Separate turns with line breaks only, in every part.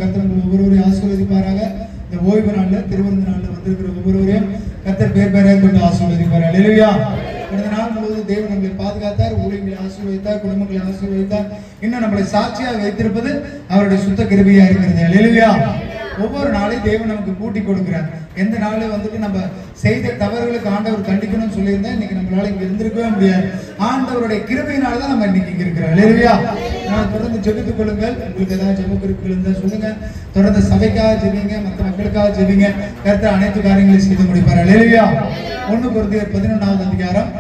கர்த்தர் ஒவ்வொருவரையும் ஆசீர்வதிப்பாராக. இந்த ஓய்வு நாள்ல திருவிருந்து நாள்ல வந்திருக்கிற ஒவ்வொருவரையும் கர்த்தர் பேர் பேராக கொண்டு ஆசீர்வதிப்பார். அல்லேலூயா. கடந்த நாள் முழுவதும் தேவன் நம்மளை பாதுகாத்தார், ஊழியர்களை ஆசீர்வதித்தார், குடும்பங்களை ஆசீர்வதித்தார். இன்னும் நம்மளை சாட்சியாக வைத்திருப்பது அவருடைய சுத்த கிருபையா இருக்கிறது. அல்லேலூயா. ஒவ்வொரு நாளையும் தேவன் நமக்கு கூட்டி கொடுக்கிறார். எந்த நாளும் வந்துட்டு நம்ம செய்த தவறுகளுக்கு ஆண்டவர் தண்டிக்கணும்னு சொல்லியிருந்தா இன்னைக்கு நம்மளால இங்க இருந்திருக்கவே முடியாது. ஆண்டவருடைய கிருபையினாலதான் நம்ம இன்னைக்கு இங்க இருக்கிறோம். அல்லேலூயா. தொடர்ந்து ஜெபித்துக் கொள்ளுங்கள். உங்களுக்கு ஏதாவது ஜெப குறிப்புகள் இருந்தா சொல்லுங்க. தொடர்ந்து சபைக்காக ஜெபிங்க, மற்ற மக்களுக்காக ஜெபிங்க. கர்த்தர் அனைத்து காரியங்களையும் செய்து முடிப்பார். அல்லேலூயா. 1 கொரிந்தியர் 11வது அதிகாரம்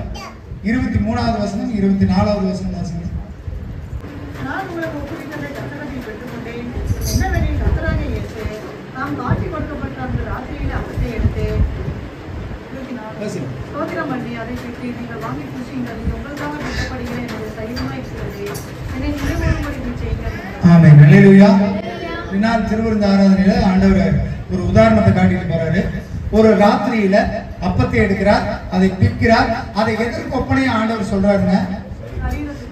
23வது வசனம் 24வது வசனம் வாசிங்க.
நான் உங்களுக்கு ஒப்புவித்ததை கர்த்தரிடத்தில் பெற்றுக்கொண்டேன். என்னவெனில் கர்த்தராகிய இயேசு தாம் காட்டிக் கொடுக்கப்பட்ட அந்த ராத்திரியிலே அப்பத்தை எடுத்து ஸ்தோத்திரம் பண்ணி அதை பெற்று நீங்கள் வாங்கி பூசியுங்கள். இது உங்களுக்காக பெற்றப்படுகிற என்னுடைய சரீரமாய் இருக்கிறது. என்னை நினைவுபடி செய்யுங்கள்.
ஆமென். அல்லேலூயா. இந்நாள் திருவிருந்து ஆராதனையில ஆண்டவர் ஒரு உதாரணத்தை காட்டிட்டு போறாரு. ஒரு ராத்திரியில அப்பத்தை எடுக்கிறார், அதை பிற்கிறார். அதை எதற்கு ஒப்பனையா ஆண்டவர் சொல்றாருங்க?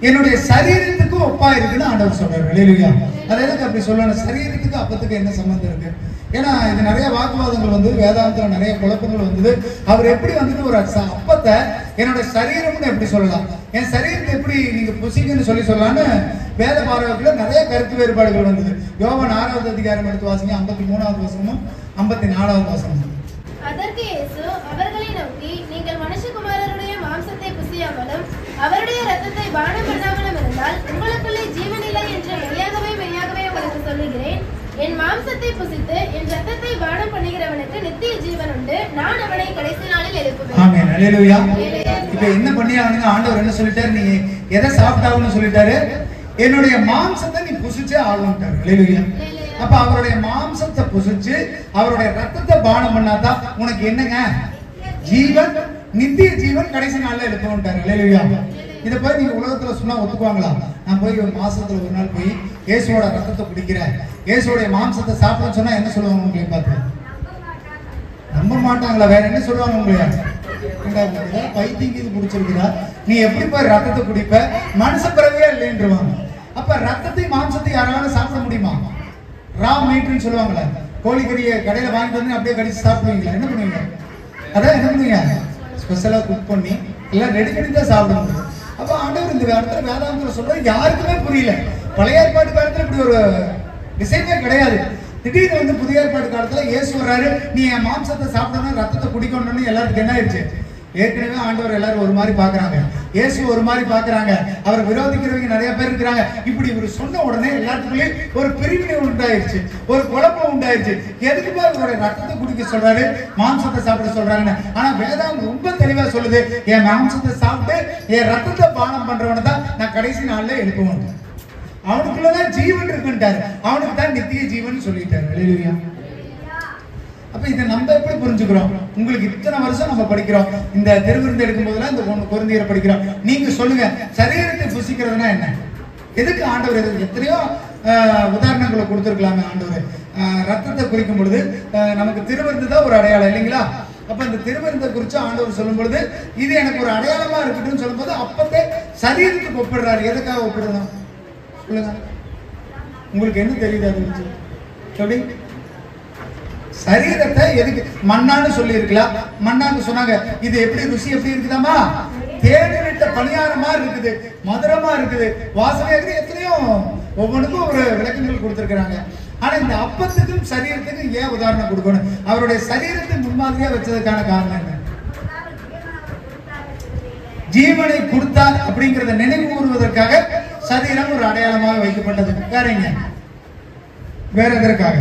என்னுடைய சரீரத்துக்கு ஒப்பா இருக்குன்னு ஆண்டவர் சொல்றாரு. அல்லேலூயா. அது எதுக்கு அப்படி சொல்லணும்? சரீரத்துக்கு அப்பத்துக்கு என்ன சம்பந்தம் இருக்கு? ஏன்னா இது நிறைய வாக்குவாதங்கள் வந்து வேதாந்தத்துல நிறைய குழப்பங்கள் வந்தது. அவர் எப்படி வந்துட்டு ஒரு அப்பத்தை என்னோட சரீரம்னு எப்படி சொல்லலாம், என் சரீரத்தை எப்படி நீங்க புசிங்கன்னு சொல்லலாம்னு வேத பாரகத்துல நிறைய கருத்து வேறுபாடுகள் வந்தது. யோவான் 6வது அதிகாரம் எடுத்து வாசிங்க. 53வது வசனமும் 54வது வசனமும்.
அதற்கு இயேசு அவர்களை நோக்கி, நீங்கள் மனுஷகுமாரருடைய மாம்சத்தை புசியாமலும் அவருடைய இரத்தத்தை பானம் பண்ணாமலும் இருந்தால் உங்களுக்குள்ளே ஜீவன் இல்லை என்று மெய்யாகவே உங்களுக்கு சொல்லுகிறேன். என் மாம்சத்தை புசித்து என் இரத்தத்தை பானம் பண்ணுகிறவனுக்கு நித்திய ஜீவன் உண்டு. நான் அவனை கடைசி நாளில் எழுப்புவேன்.
ஆமென். அல்லேலூயா. இப்ப என்ன பண்ணியானுங்க? ஆண்டவர் என்ன சொல்லிட்டாரு? நீ எதை சாப்பிட்டாவுன்னு சொல்லிட்டாரு? என்னுடைய மாம்சத்தை நீ புசிச்சே ஆகணும்ட்டாரு. அல்லேலூயா. அப்ப அவருடைய மாம்சத்தை புசிச்சு அவருடைய ரத்தத்தை பானம் பண்ணாதான் உனக்கு என்னங்க? ஜீவன், நித்திய ஜீவன் கடைசி நாள்ல எழுப்பவும்ட்டாரு. அல்லேலூயா. இதை போய் நீங்க உலகத்துல சொன்னா ஒத்துக்குவாங்களா? நான் போய் ஒரு மாசத்துல ஒரு நாள் போய் இயேசுவோட ரத்தத்தை குடிக்கிறேன், இயேசுவோட மாம்சத்தை சாப்பிடணும்னு சொன்னா என்ன சொல்லுவாங்க? உங்களை பார்த்து நம்ப மாட்டாங்களா? வேற என்ன சொல்லுவாங்க? உங்களை பைத்தியம் இது குடிச்சிருக்குதா? நீ எப்படி போய் ரத்தத்தை குடிப்ப? மனுஷ பிறவியே இல்லைன்றுவாங்க. அப்ப ரத்தத்தை மாம்சத்தை யாராலும் சாப்பிட முடியுமா? ரா மீட்னு சொல்லுவாங்களே, கோழிக்கறியை கடையில வாங்கிட்டு வந்து அப்படியே கடிச்சு சாப்பிடுவீங்களா? என்ன பண்ணுவீங்க? அதான் என்ன பண்ணுவீங்க? ஸ்பெஷலா குக் பண்ணி எல்லாம் ரெடி பண்ணி தான் சாப்பிடுங்க. அப்ப ஆண்டவர் இந்த இடத்துல வேதாந்தத்துல சொல்றது யாருக்குமே புரியல. பழைய ஏற்பாட்டு காலத்துல இப்படி ஒரு விஷயமே கிடையாது. திடீர்னு வந்து புதிய ஏற்பாட்டு காலத்துல இயேசு வர்றாரு, நீ என் மாம்சத்தை சாப்பிடணும், ரத்தத்தை குடிக்கணும்னு எல்லாத்துக்கும் என்ன ஆயிடுச்சு? ஏற்கனவே ஆண்டவர் எல்லாரும் ஒரு மாதிரி பாக்குறாங்க, இயேசு ஒரு மாதிரி பாக்குறாங்க, அவர் விரோதிக்கிறவங்க நிறைய பேர் இருக்கிறாங்க. இப்படி இவர் சொன்ன உடனே எல்லாத்துக்குள்ளேயும் ஒரு பிரிவினை உண்டாயிருச்சு, ஒரு குழப்பம் உண்டாயிருச்சு. எதுக்குமே அவருடைய ரத்தத்தை குடிக்க சொல்றாரு, மாம்சத்தை சாப்பிட சொல்றாங்கன்னு. ஆனா வேதாந்தம் ரொம்ப தெளிவா சொல்லுது, என் மாம்சத்தை சாப்பிட்டு என் ரத்தத்தை பானம் பண்றவனை தான் நான் கடைசி நாள்ல எழுப்புவேன். அவனுக்குள்ளதான் ஜீவன் இருக்குன்ட்டாரு, அவனுக்கு தான் நித்திய ஜீவன் சொல்லிட்டாரு. அல்லேலூயா. அப்ப இதை நம்ம எப்படி புரிஞ்சுக்கிறோம்? உங்களுக்கு இத்தனை வருஷம் நம்ம படிக்கிறோம், இந்த திருவிருந்து எடுக்கும் போதெல்லாம் இந்த 1 கொரிந்தியரை படிக்கிறோம். நீங்க சொல்லுங்க, சரீரத்தை புசிக்கிறதுனா என்ன? எதுக்கு ஆண்டவர் எத்தனையோ உதாரணங்களை கொடுத்துருக்கலாமே ஆண்டவர். ரத்தத்தை குறிக்கும் பொழுது நமக்கு திருவிருந்து தான் ஒரு அடையாளம் இல்லைங்களா? அப்ப இந்த திருவிருந்தை குறித்து ஆண்டவர் சொல்லும் பொழுது இது எனக்கு ஒரு அடையாளமா இருக்கட்டும் சொல்லும் போது அப்பத்தை சரீரத்துக்கு ஒப்பிடுறாரு. எதுக்காக ஒப்பிடணும் சொல்லுங்க? உங்களுக்கு என்ன தெரியுது அது வச்சு? எப்படி சரீரத்தை எதுக்கு மண்ணான்னு சொல்லி இருக்கலாம்? மண்ணான்னு சொன்னாங்க, இது எப்படி ருசி எப்படி இருக்குதாமா? தேனிட்ட பணியாரமா இருக்குது, மதுரமா இருக்குது, வாசனையா இருக்குது. எத்தனையோ ஒவ்வொன்றுக்கும் ஒரு விளக்கங்கள் கொடுத்திருக்கிறாங்க. ஆனா இந்த அப்பத்துக்கும் சரீரத்துக்கும் ஏன் உதாரணம் கொடுக்கணும்? அவருடைய சரீரத்தை முன்மாதிரியா வச்சதுக்கான காரணம் என்ன? ஜீவனை கொடுத்தார் அப்படிங்கறத நினைவு கூறுவதற்காக சரீரம் ஒரு அடையாளமாக வைக்கப்பட்டது. வேறங்க வேற எதற்காக?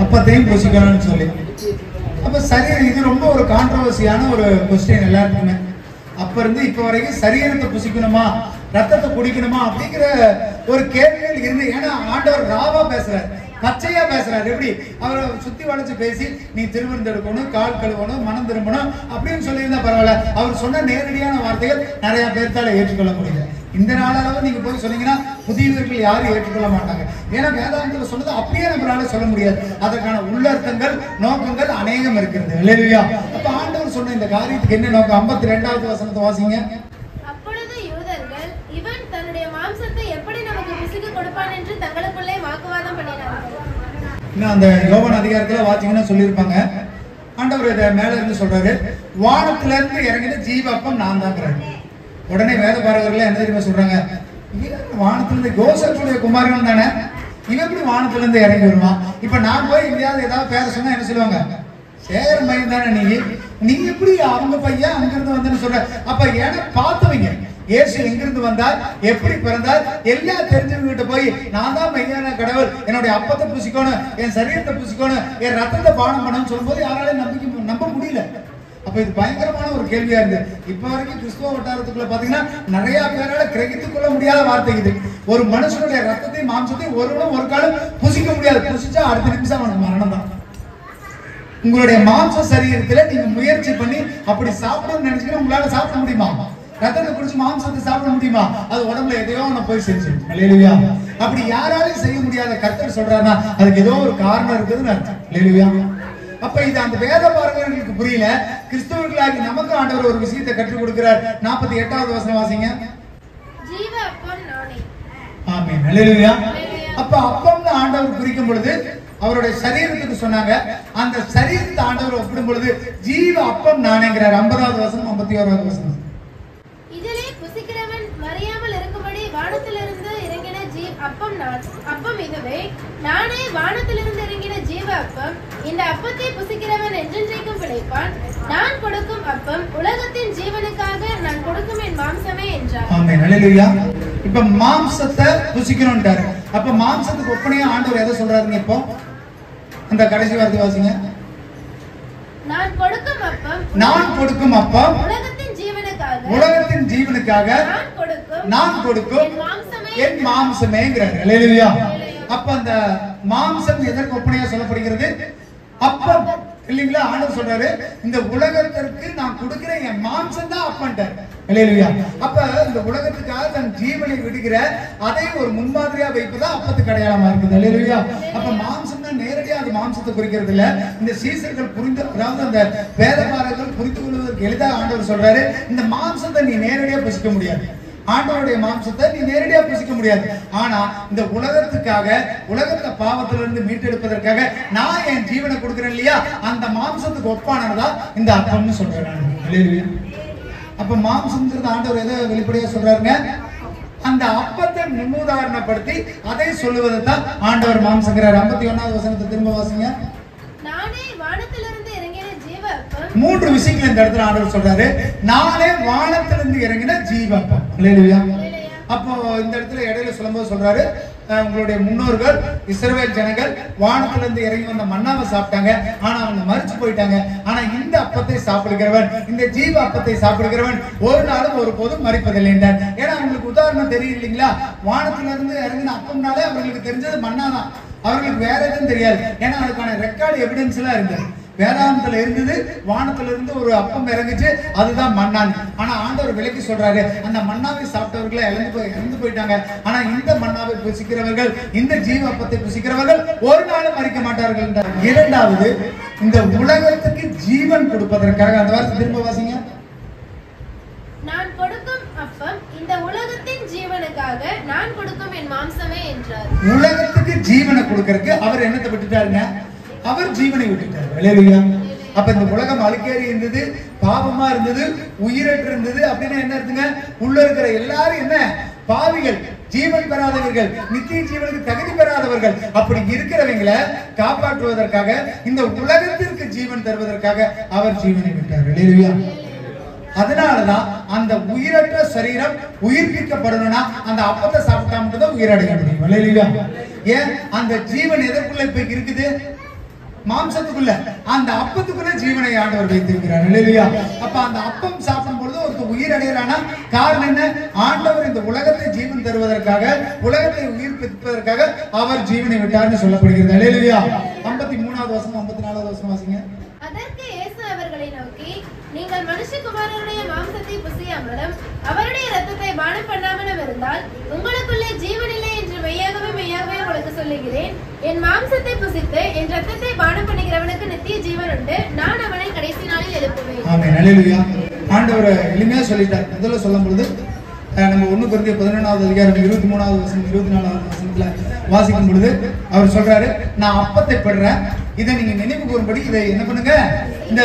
அப்பத்தையும் புசிக்கணும்னு சொல்லி. அப்ப சரீரம், இது ரொம்ப ஒரு கான்ட்ரோவர்சியான ஒரு கொஸ்டின் எல்லாருக்குமே. அப்ப இருந்து இப்ப வரைக்கும் சரீரத்தை புசிக்கணுமா, ரத்தத்தை குடிக்கணுமா அப்படிங்கிற ஒரு கேள்விகள் இருந்து. ஏன்னா ஆண்டவர் ராவா பேசுறாரு, பச்சையா பேசுறாரு. எப்படி அவரை சுத்தி வளைச்சு பேசி நீ திருவிருந்து எடுக்கணும், கால் கழுவணும், மனம் திரும்பணும் அப்படின்னு சொல்லியிருந்தா பரவாயில்ல. அவர் சொன்ன நேரடியான வார்த்தைகள் நிறைய பேர்த்தால ஏற்றுக்கொள்ள முடியல. இந்த நாளளவு நீங்க போய் சொன்னீங்கன்னா புதியவர்கள் யாரும் ஏற்றுக்கொள்ள மாட்டாங்க. ஏன்னா வேதாந்தத்துல சொன்னது அப்படியே நம்மளால சொல்ல முடியாது. அதற்கான உள்ளர்த்தங்கள், நோக்கங்கள் அநேகம் இருக்கிறது. அல்லேலூயா. அப்ப ஆண்டவர் சொன்ன இந்த காரியத்துக்கு என்ன நோக்கம்? 52வது வசனத்தை வாசிங்க.
அப்பொழுது
இன்னும் அந்த யோவான் அதிகாரத்துல வாசிங்கன்னா சொல்லியிருப்பாங்க. ஆண்டவர் இதை மேல இருந்து சொல்றாரு, வானத்துல இருந்து இறங்கின ஜீவ அப்பம் நான் தாங்கிறாரு. உடனே வேத பாரகர்கள் என்ன தெரியுமா சொல்றாங்க, வானத்துல இருந்து யோசேப்புடைய குமாரன் தானே, இவன் எப்படி வானத்துல இருந்து இறங்கி வருவான்? இப்ப நான் போய் எங்கேயாவது ஏதாவது பேர சொன்னா என்ன சொல்லுவாங்க, சேகர பையன் தானே நீ எப்படி அவங்க பையன் அங்கிருந்து வந்தேன்னு சொல்ற? அப்ப ஏன்னா பார்த்தவங்க இயேசு எங்கிருந்து வந்தார், எப்படி பிறந்தார், எல்லாம் தெரிஞ்சவங்க கிட்ட போய் நான் தான் மெய்யான கடவுள், என்னுடைய அப்பத்தை புசிக்கணும், என் சரீரத்தை புசிக்கணும், என் ரத்தத்தை பானம் பண்ணணும்னு சொல்லும்போது யாராலையும் நம்ப முடியல. அப்ப இது பயங்கரமான ஒரு கேள்வியா இருக்கு. இப்ப வரைக்கும் கிறிஸ்துவ வட்டாரத்துக்குள்ள பாத்தீங்கன்னா நிறைய பேரால கிரகித்துக் கொள்ள முடியாத வார்த்தை இது. ஒரு மனுஷனுடைய ரத்தத்தையும் மாம்சத்தையும் ஒருவனும் ஒரு காலம் புசிக்க முடியாது. புசிச்சா அடுத்த நிமிஷம் அவனுக்கு மரணம் தான். உங்களுடைய மாம்ச சரீரத்துல நீங்க முயற்சி பண்ணி அப்படி சாப்பிடணும்னு நினைச்சீங்கன்னா உங்களால சாப்பிட முடியுமா? ரத்தத்தை குடிச்சு மாம்சத்தை சாப்பிட முடியுமா? அது உடம்புல எதையோ ஒண்ணு போய் செஞ்சிடும். அல்லேலூயா. அப்படி யாராலையும் செய்ய முடியாத கர்த்தர் சொல்றாருன்னா அதுக்கு ஏதோ ஒரு காரணம் இருக்குதுன்னு அர்த்தம். அல்லேலூயா. அப்ப இது அந்த வேத பாரகர்களுக்கு புரியல. கிறிஸ்தவர்களாகி நமக்கு ஆண்டவர் ஒரு விஷயத்தை கற்றுக் கொடுக்கிறார். 48வது வசனம் வாசிங்க.
ஜீவ அப்பம் நானே.
ஆமென். அல்லேலூயா. அப்ப அப்பம்னு ஆண்டவர் குறிக்கும் பொழுது அவருடைய சரீரத்துக்கு சொன்னாங்க. அந்த சரீரத்தை ஆண்டவர் ஒப்பிடும் பொழுது ஜீவ அப்பம் நானேங்கிறார். 50வது வசனம் 51வது வசனம்.
இதிலே புசிக்கிறவன் மறியாமல் இருக்கும்படி வானத்திலிருந்து இறங்கின அப்பம் இதுவே. நானே வானத்திலிருந்து இறங்கின ஜீவ அப்பம். இந்த அப்பத்தை புசிக்கிறவன் என்றென்றைக்கும் பிழைப்பான். நான் கொடுக்கும் அப்பம் உலகத்தின் ஜீவனுக்காக நான் கொடுக்கும் என் மாம்சமே என்றார்.
ஆமென். அல்லேலூயா. இப்ப மாம்சத்தை புசிக்கணும்ன்றாரு. அப்ப மாம்சத்துக்கு ஒப்பனையா ஆண்டவர் எதை சொல்றாருங்க? இப்போ அந்த கடைசி வார்த்தை வாசிங்க.
நான் கொடுக்கும் அப்பம்
உலகத்தின் ஜீவனுக்காக நான் கொடுக்கும் என் மாம்சமேங்கிறார். அல்லேலூயா. அப்ப அந்த மாம்சம் எதற்கு ஒப்பனையா சொல்லப்படுகிறது? அப்பம் இல்லீங்களா? ஆண்டவர் சொல்றாரு இந்த உலகத்திற்கு நான் கொடுக்கிற என் மாம்சம் தான் அப்பன்ட்டார். அல்லேலூயா. அப்ப இந்த உலகத்துக்காக தன் ஜீவனை விடுகிற அதை ஒரு முன்மாதிரியா வைப்பதா அப்பத்துக்கு அடையாளமா இருக்குது. அல்லேலூயா. அப்ப மாம்சம்னா நேரடியா அது மாம்சத்தை குறிக்கிறது இல்ல. இந்த சீசர்கள் புரிந்து, அதாவது அந்த வேதபாரகர்கள் புரிந்து கொள்வதற்கு எளிதாக ஆண்டவர் சொல்றாரு இந்த மாம்சத்தை நீ நேரடியா புசிக்க முடியாது. ஆண்டவருடைய மாம்சத்தை நீ நேரடியா புசிக்க முடியாது. ஆனா இந்த உலகத்துக்காக, உலகத்தை பாவத்திலிருந்து மீட்டெடுப்பதற்காக நான் என் ஜீவனை கொடுக்கிறேன் இல்லையா, அந்த மாம்சத்துக்கு ஒப்பானதா இந்த அப்பம்னு சொல்றேன். அப்ப மாம்சம்ங்கிறது ஆண்டவர் எதை வெளிப்படையா சொல்றாருங்க? அந்த அப்பத்தை முன்னுதாரணப்படுத்தி அதை சொல்லுவதை தான் ஆண்டவர் மாம்சங்கிறார். 51வது வசனத்தை திரும்ப வாசிங்க.
நானே வானத்திலிருந்து இறங்கின ஜீவ அப்பம்.
3 விஷயங்கள் இந்த இடத்துல ஆண்டவர் சொல்றாரு. நானே வானத்திலிருந்து இறங்கின ஜீவ அப்பம். அல்லேலூயா. அப்போ இந்த இடத்துல இடையில சொல்லும்போது சொல்றாரு உங்களுடைய முன்னோர்கள் இஸ்ரவேல் ஜனங்கள் வானத்திலிருந்து இறங்கி வந்த மன்னாவை சாப்பிட்டாங்க, ஆனா அவங்க மரிச்சு போயிட்டாங்க. ஆனா இந்த அப்பத்தை சாப்பிடுகிறவன், இந்த ஜீவ அப்பத்தை சாப்பிடுகிறவன் ஒரு நாளும் ஒரு போதும் மரிப்பதில்லை என்றார். ஏன்னா அவங்களுக்கு உதாரணம் தெரியும் இல்லைங்களா? வானத்திலிருந்து இறங்கின அப்பம்னாலே அவர்களுக்கு தெரிஞ்சது மன்னா தான். அவர்களுக்கு வேற எதுவும் தெரியாது. ஏன்னா அதுக்கான ரெக்கார்டு எவிடன்ஸ் எல்லாம் இருந்தது. வேதாந்தத்துல இருந்தது, வானத்துல இருந்து ஒரு அப்பம் இறங்குச்சு, அதுதான் மன்னான். ஆனா ஆண்டவர் விலக்கி சொல்றாரு அந்த மன்னாவை சாப்பிட்டவர்களை இறந்து போயிட்டாங்க. ஆனா இந்த மன்னாவை புசிக்கிறவர்கள், இந்த ஜீவ அப்பத்தை புசிக்கிறவர்கள் ஒரு நாளும் மறிக்க மாட்டார்கள் என்றார். இரண்டாவது, இந்த உலகத்துக்கு ஜீவன் கொடுப்பதற்காக, அந்த வார்த்தை திரும்ப வாசிங்க.
நான் கொடுக்கும் அப்பம் இந்த உலகத்தின் ஜீவனுக்காக நான் கொடுக்கும் என் மாம்சமே என்றார்.
உலகத்துக்கு ஜீவனை கொடுக்கறதுக்கு அவர் என்னத்தை விட்டுட்டாருங்க? அவர் ஜீவனை விட்டுட்டார். அல்லேலூயா. அப்ப இந்த உலகம் அழுக்கேறி இருந்தது, பாவமா இருந்தது, உயிரற்று இருந்தது. அப்படின்னா என்ன இருக்குங்க? உள்ள இருக்கிற எல்லாரும் என்ன? பாவிகள், ஜீவன் பெறாதவர்கள், நித்திய ஜீவனுக்கு தகுதி பெறாதவர்கள். அப்படி இருக்கிறவங்களை காப்பாற்றுவதற்காக, இந்த உலகத்திற்கு ஜீவன் தருவதற்காக அவர் ஜீவனை விட்டார். அல்லேலூயா. அதனாலதான் அந்த உயிரற்ற சரீரம் உயிர்ப்பிக்கப்படணும்னா அந்த அப்பத்தை சாப்பிட்டா மட்டும் தான் உயிரடைய முடியும். அல்லேலூயா. ஏன்? அந்த ஜீவன் எதற்குள்ள இப்ப இருக்குது? மாம்சத்துக்குள்ள. அந்த அப்பத்துக்குள்ள ஜீவனை ஆண்டவர் வைத்திருக்கிறார். அல்லேலூயா. அப்ப அந்த அப்பம் சாப்பிடும் பொழுது ஒருத்தர் உயிர் அடையறானா காரணம் என்ன? ஆண்டவர் இந்த உலகத்தை ஜீவன் தருவதற்காக, உலகத்தை உயிர்ப்பிப்பதற்காக அவர் ஜீவனை விட்டார்னு சொல்லப்படுகிறது. அல்லேலூயா. 53வது வசனம் 54வது வசனம் வாசிங்க.
அதற்கு இயேசு அவர்களை நோக்கி, நீங்கள் மனுஷகுமாரனுடைய மாம்சத்தை புசியாமலும் அவருடைய இரத்தத்தை பானம் பண்ணாமலும் இருந்தால் உங்களுக்குள்ளே ஜீவன் இல்லை என்று மெய்யாகவே உங்களுக்கு சொல்லுகிறேன். என் மாம்சத்தை புசித்து என் இரத்தத்தை பானம் பண்ணுகிறவனுக்கு நித்திய ஜீவன் உண்டு. நான் அவனை கடைசி நாளில் எழுப்புவேன்.
ஆமென். அல்லேலூயா. ஆண்டவர் எளிமையா சொல்லிட்டார். முதல்ல சொல்லும் பொழுது நம்ம 1 Corinthians 11வது அதிகாரம் 23வது வசனம் 24வது வசனத்துல வாசிக்கும் பொழுது அவர் சொல்றாரு, நான் அப்பத்தை பெறுறேன், இதை நீங்க நினைவு கூறும்படி இதை என்ன பண்ணுங்க, இந்த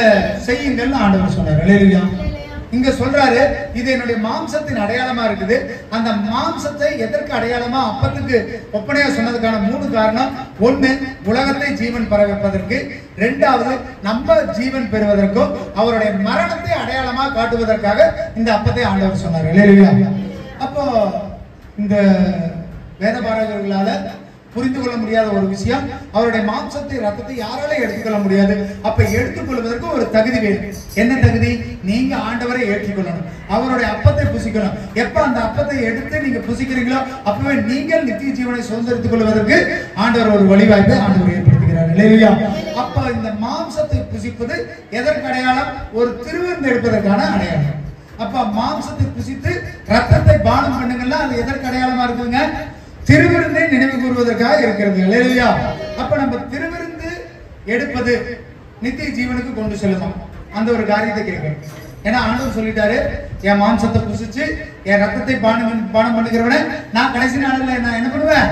செய்யுங்கள் ஆண்டவர் சொன்னார். அல்லேலூயா. இங்க சொல்றாரு, இது என்னுடைய மாம்சத்தின் அடையாளமா இருக்குது. அந்த மாம்சத்தை எதற்கு அடையாளமா அப்பத்துக்கு ஒப்பனையா சொன்னதுக்கான 3 காரணம். 1, உலகத்தை ஜீவன் பெற வைப்பதற்கு. 2வது, நம்ம ஜீவன் பெறுவதற்கும் அவருடைய மரணத்தை அடையாளமா காட்டுவதற்காக இந்த அப்பத்தை ஆண்டவர் சொன்னார். அல்லேலூயா. அப்போ இந்த வேத பாரகர்களால புரிந்து கொள்ள முடியாத ஒரு விஷயம், அவருடைய மாம்சத்தை ரத்தத்தை யாராலும் எடுத்துக்கொள்ள முடியாது. அப்ப எடுத்துக்கொள்வதற்கு ஒரு தகுதி வேணும். என்ன தகுதி? நீங்க ஆண்டவரை ஏற்றுக்கொள்ளணும், அவருடைய அப்பத்தை புசிக்கணும். எப்ப அந்த அப்பத்தை எடுத்து நீங்க புசிக்கிறீங்களோ அப்பவே நீங்கள் நித்திய ஜீவனை சுதந்திரித்துக் கொள்வதற்கு ஆண்டவர் ஒரு வழிவாய்ப்பை ஆண்டவர் ஏற்படுத்துகிறார். இல்லையா? அப்ப இந்த மாம்சத்தை புசிப்பது எதற்கு அடையாளம்? ஒரு திருவிருந்து எடுப்பதற்கான அடையாளம். அப்ப மாம்சத்தை புசித்து ரத்தத்தை பானம் பண்ணுங்கன்னா அது எதற்கு அடையாளமா இருக்குதுங்க? திருவிருந்தை நினைவு கூறுவதற்காக இருக்கிறது. அல்லேலூயா. அப்ப நம்ம திருவிருந்து எடுப்பது நித்திய ஜீவனுக்கு கொண்டு செல்லணும். அந்த ஒரு காரியத்தை கேட்கணும். ஏன்னா ஆண்டவர் சொல்லிட்டாரு, என் மாம்சத்தை புசிச்சு என் ரத்தத்தை பானம் பண்ணுகிறவனை நான் கடைசி நாளில் நான் என்ன பண்ணுவேன்?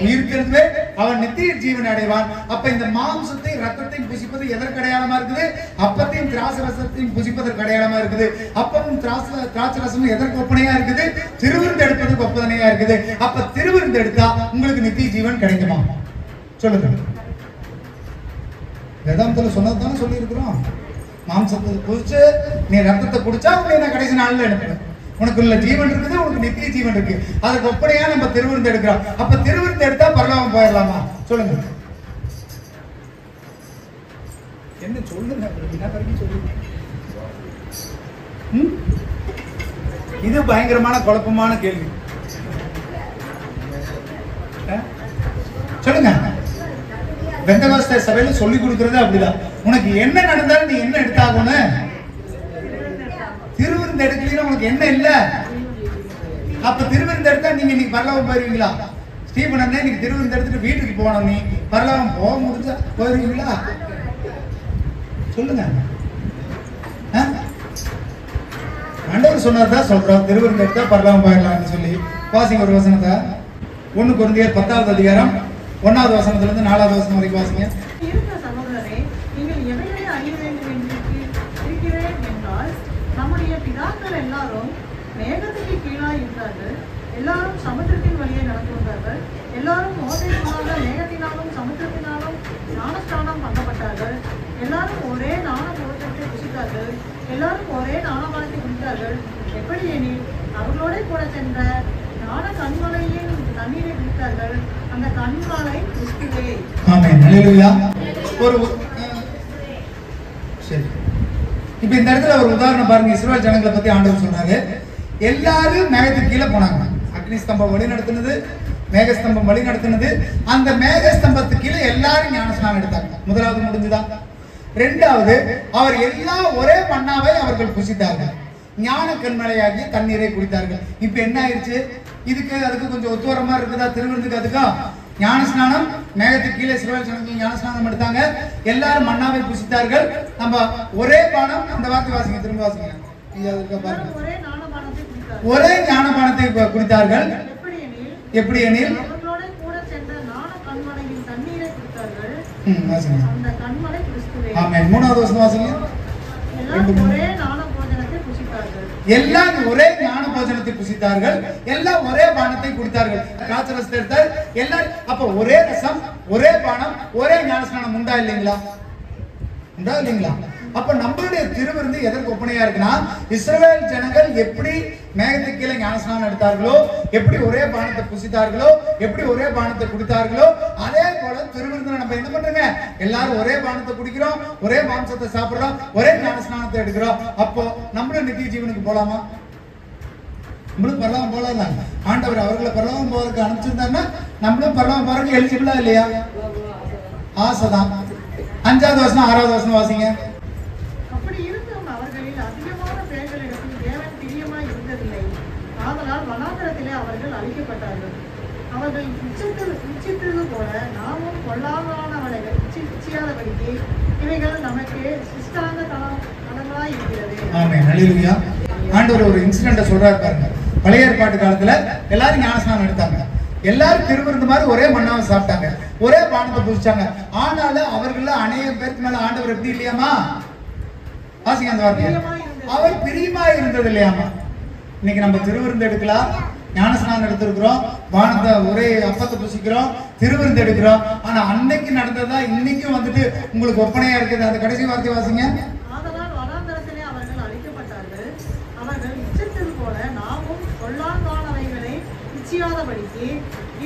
உயிர்த்தெழுவே அவன் நித்திய ஜீவன் அடைவான். அப்ப இந்த மாம்சத்தை ரத்தத்தையும் புசிப்பது எதற்கு அடையாளமா இருக்குது? அப்பத்தையும் திராட்சை ரசத்தையும் புசிப்பதற்கு அடையாளமா இருக்குது. அப்பமும் திராட்சை ரசமும் எதற்கு ஒப்பனையா இருக்குது? திருவிருந்து எடுப்பதற்கு ஒப்பனையா இருக்குது. அப்ப திருவிருந்து எடுத்தா உங்களுக்கு நித்திய ஜீவன் கிடைக்குமா? சொல்லுங்க. வேதாந்தத்துல சொன்னதுதானே சொல்லி இருக்கிறோம். மாம்சத்தை புசிச்சு நீ ரத்தத்தை குடிச்சா உன்னை நான் கடைசி நாள்ல எடுப்பேன். உனக்குள்ள ஜீவன் இருக்குது, உனக்கு நித்திய ஜீவன் இருக்கு. அதுக்கு ஒப்பனையா நம்ம திருவிருந்து எடுக்கிறோம். அப்ப திருவிருந்து எடுத்தா பரலோகம் போயிடலாமா? சொல்லுங்க. என்ன சொல்லுங்க, சொல்லுங்க. இது பயங்கரமான குழப்பமான கேள்வி. சொல்லுங்க. பெந்தகோஸ்தே சபையில சொல்லி கொடுக்கறது அப்படிதான். உனக்கு என்ன நடந்தாலும் நீ என்ன எடுத்தாகணும்? திருவிருந்து எடுக்கலீங்கன்னா உனக்கு என்ன இல்ல? அப்ப திருவிருந்து எடுத்தா நீங்க இன்னைக்கு பரலோகம் போயிருவீங்களா? ஸ்டீபன் அண்ணே இன்னைக்கு திருவிருந்து எடுத்துட்டு வீட்டுக்கு போனோம், நீ பரலோகம் போக முடிஞ்சா போயிருவீங்களா? சொல்லுங்க. ஆண்டவர் சொன்னதான் சொல்றோம், திருவிருந்து எடுத்தா பரலோகம் போயிடலாம்னு சொல்லி. வாசிங்க ஒரு வசனத்தை. 1 Corinthians 10வது அதிகாரம் 1வது வசனத்துல இருந்து 4வது வசனம் வரைக்கும் வாசிங்க.
சகோதரரே, நீங்கள் எவைகளை அறிய வேண்டும் என்று இருக்கிறேன் என்றால், நம்முடைய பிதாக்கள் எல்லாரும் மேகத்துக்கு கீழாய் இருந்தார்கள், எல்லாரும் சமுத்திரத்தின் வழியே நடந்து வந்தார்கள், எல்லாரும் மோசையினால மேகத்தினாலும் சமுத்திரத்தினாலும் ஞானஸ்நானம் பண்ணப்பட்டார்கள், எல்லாரும் ஒரே ஞான போஜனத்தை புசித்தார்கள், எல்லாரும் ஒரே ஞானபானத்தை குடித்தார்கள். எப்படி எனில் அவர்களோட கூட சென்ற ஞான கண்மலையின் தண்ணீரை குடித்தார்கள், அந்த கண்மலை கிறிஸ்துவே.
ஆமென். அல்லேலூயா. ஒரு சரி, இப்ப இந்த இடத்துல ஒரு உதாரணம் பாருங்க. இஸ்ரவேல் ஜனங்களை பத்தி ஆண்டவர் சொன்னாரு. எல்லாரும் மேகத்துக்கு கீழே போனாங்க. அக்னி ஸ்தம்பம் வழி நடத்தினது, மேகஸ்தம்பம் வழி நடத்தினது. அந்த மேகஸ்தம்பத்துக்கு கீழே எல்லாரும் ஞானஸ்நானம் எடுத்தாங்க. முதலாவது முடிஞ்சுதான். 2வது, அவர் எல்லாம் ஒரே மன்னாவை அவர்கள் புசித்தார்கள், ஞான கண்மலையாகிய தண்ணீரை குடித்தார்கள். இப்ப என்ன ஆயிடுச்சு? இதுக்கு அதுக்கு கொஞ்சம் ஒத்துவரமா இருக்குதா? திருவிருந்துக்கு அதுக்கா? ஞானஸ்நானம், மேகத்துக்கு கீழே இஸ்ரவேல் ஜனங்கள் ஞானஸ்நானம் எடுத்தாங்க, எல்லாரும் மன்னாவை புசித்தார்கள். நம்ம ஒரே பானம், அந்த வார்த்தை வாசிங்க, திரும்ப வாசிங்க. ஒரே ஞானபானத்தை குடித்தார்கள். எப்படி எனில்
அவர்களோட கூட சென்ற ஞான கண்மலையின் தண்ணீரை குடித்தார்கள்,
வாசிங்க.
அந்த கண்மலை கிறிஸ்துவே.
ஆமென். 3வது வசனம் வாசிங்க.
எல்லாரும் ஒரே ஞான போஜனத்தை புசித்தார்கள்,
எல்லாம் ஒரே ஞான போஜனத்தை புசித்தார்கள், எல்லாம் ஒரே பானத்தை குடித்தார்கள். திராட்சை ரசத்தை எடுத்தார் எல்லாரும். அப்ப ஒரே ரசம், ஒரே பானம், ஒரே ஞானஸ்நானம் உண்டா இல்லைங்களா? உண்டா இல்லைங்களா? அப்ப நம்மளுடைய திருவிருந்து எதற்கு ஒப்பனையா இருக்குன்னா, இஸ்ரவேல் ஜனங்கள் எப்படி மேகத்துக்கு கீழே ஞானஸ்நானம் எடுத்தார்களோ, எப்படி ஒரே பானத்தை புசித்தார்களோ, எப்படி ஒரே பானத்தை குடித்தார்களோ, அதே போல திருவிருந்துல நம்ம என்ன பண்றோங்க? எல்லாரும் ஒரே பானத்தை குடிக்கிறோம், ஒரே மாம்சத்தை சாப்பிடுறோம், ஒரே ஞானஸ்நானத்தை எடுக்கிறோம். அப்போ நம்மளும் நித்திய ஜீவனுக்கு போலாமா? நம்மளும் பரலோகம் போலாம். ஆண்டவர் அவர்களை பரலோகம் போறதுக்கு அனுப்பிச்சிருந்தாருன்னா நம்மளும் பரலோகம் போறதுக்கு எலிஜிபிளா இல்லையா? ஆசைதான். 5வது வசனம் 6வது வசனம் வாசிங்க.
அப்படி இருந்தும் அவர்களில் அதிகமான பேர்களிடத்தில் தேவன் பிரியமாய் இருந்ததில்லை, ஆதலால் வனாந்தரத்திலே அவர்கள் அழிக்கப்பட்டார்கள். அவர்கள் இச்சித்தது போல நாமும் பொல்லாதவனை இச்சியாதபடிக்கு இவைகள் நமக்கு சிஷ்டாங்க தளங்களாய் இருக்கிறது.
ஆமென். அல்லேலூயா. ஆண்டவர் ஒரு இன்சிடென்ட் சொல்றாரு பாருங்க. பழைய ஏற்பாட்டு காலத்துல எல்லாரும் ஞானஸ்நானம் எடுத்தாங்க. எல்லாரும் திருவிருந்து மாதிரி ஒரே மண்ணாவை சாப்பிட்டாங்க, ஒரே பானத்தை புதிச்சாங்க. ஆனாலும் அவர்கள அநேக பேருக்கு மேல ஆண்டவர் எப்படி இல்லையாமா? வாசிங்க அந்த வார்த்தையை. அவர் பிரியமா இருந்தது இல்லையாமா? இன்னைக்கு நம்ம திருவிருந்து எடுக்கலாம், ஞானஸ்நானம் எடுத்திருக்கிறோம், பானத்தை ஒரே அப்பத்தை புசிக்கிறோம், திருவிருந்து எடுக்கிறோம். ஆனா அன்னைக்கு நடந்ததா இன்னைக்கும் வந்துட்டு உங்களுக்கு ஒப்பனையா இருக்குது. அந்த கடைசி வார்த்தை வாசிங்க.
ஆதலால் வனாந்தரத்திலே அவர்கள் அழிக்கப்பட்டார்கள். அவர்கள் இச்சித்தது போல நாமும் கொள்ளாங்கானவைகளை இச்சியாதபடிக்கு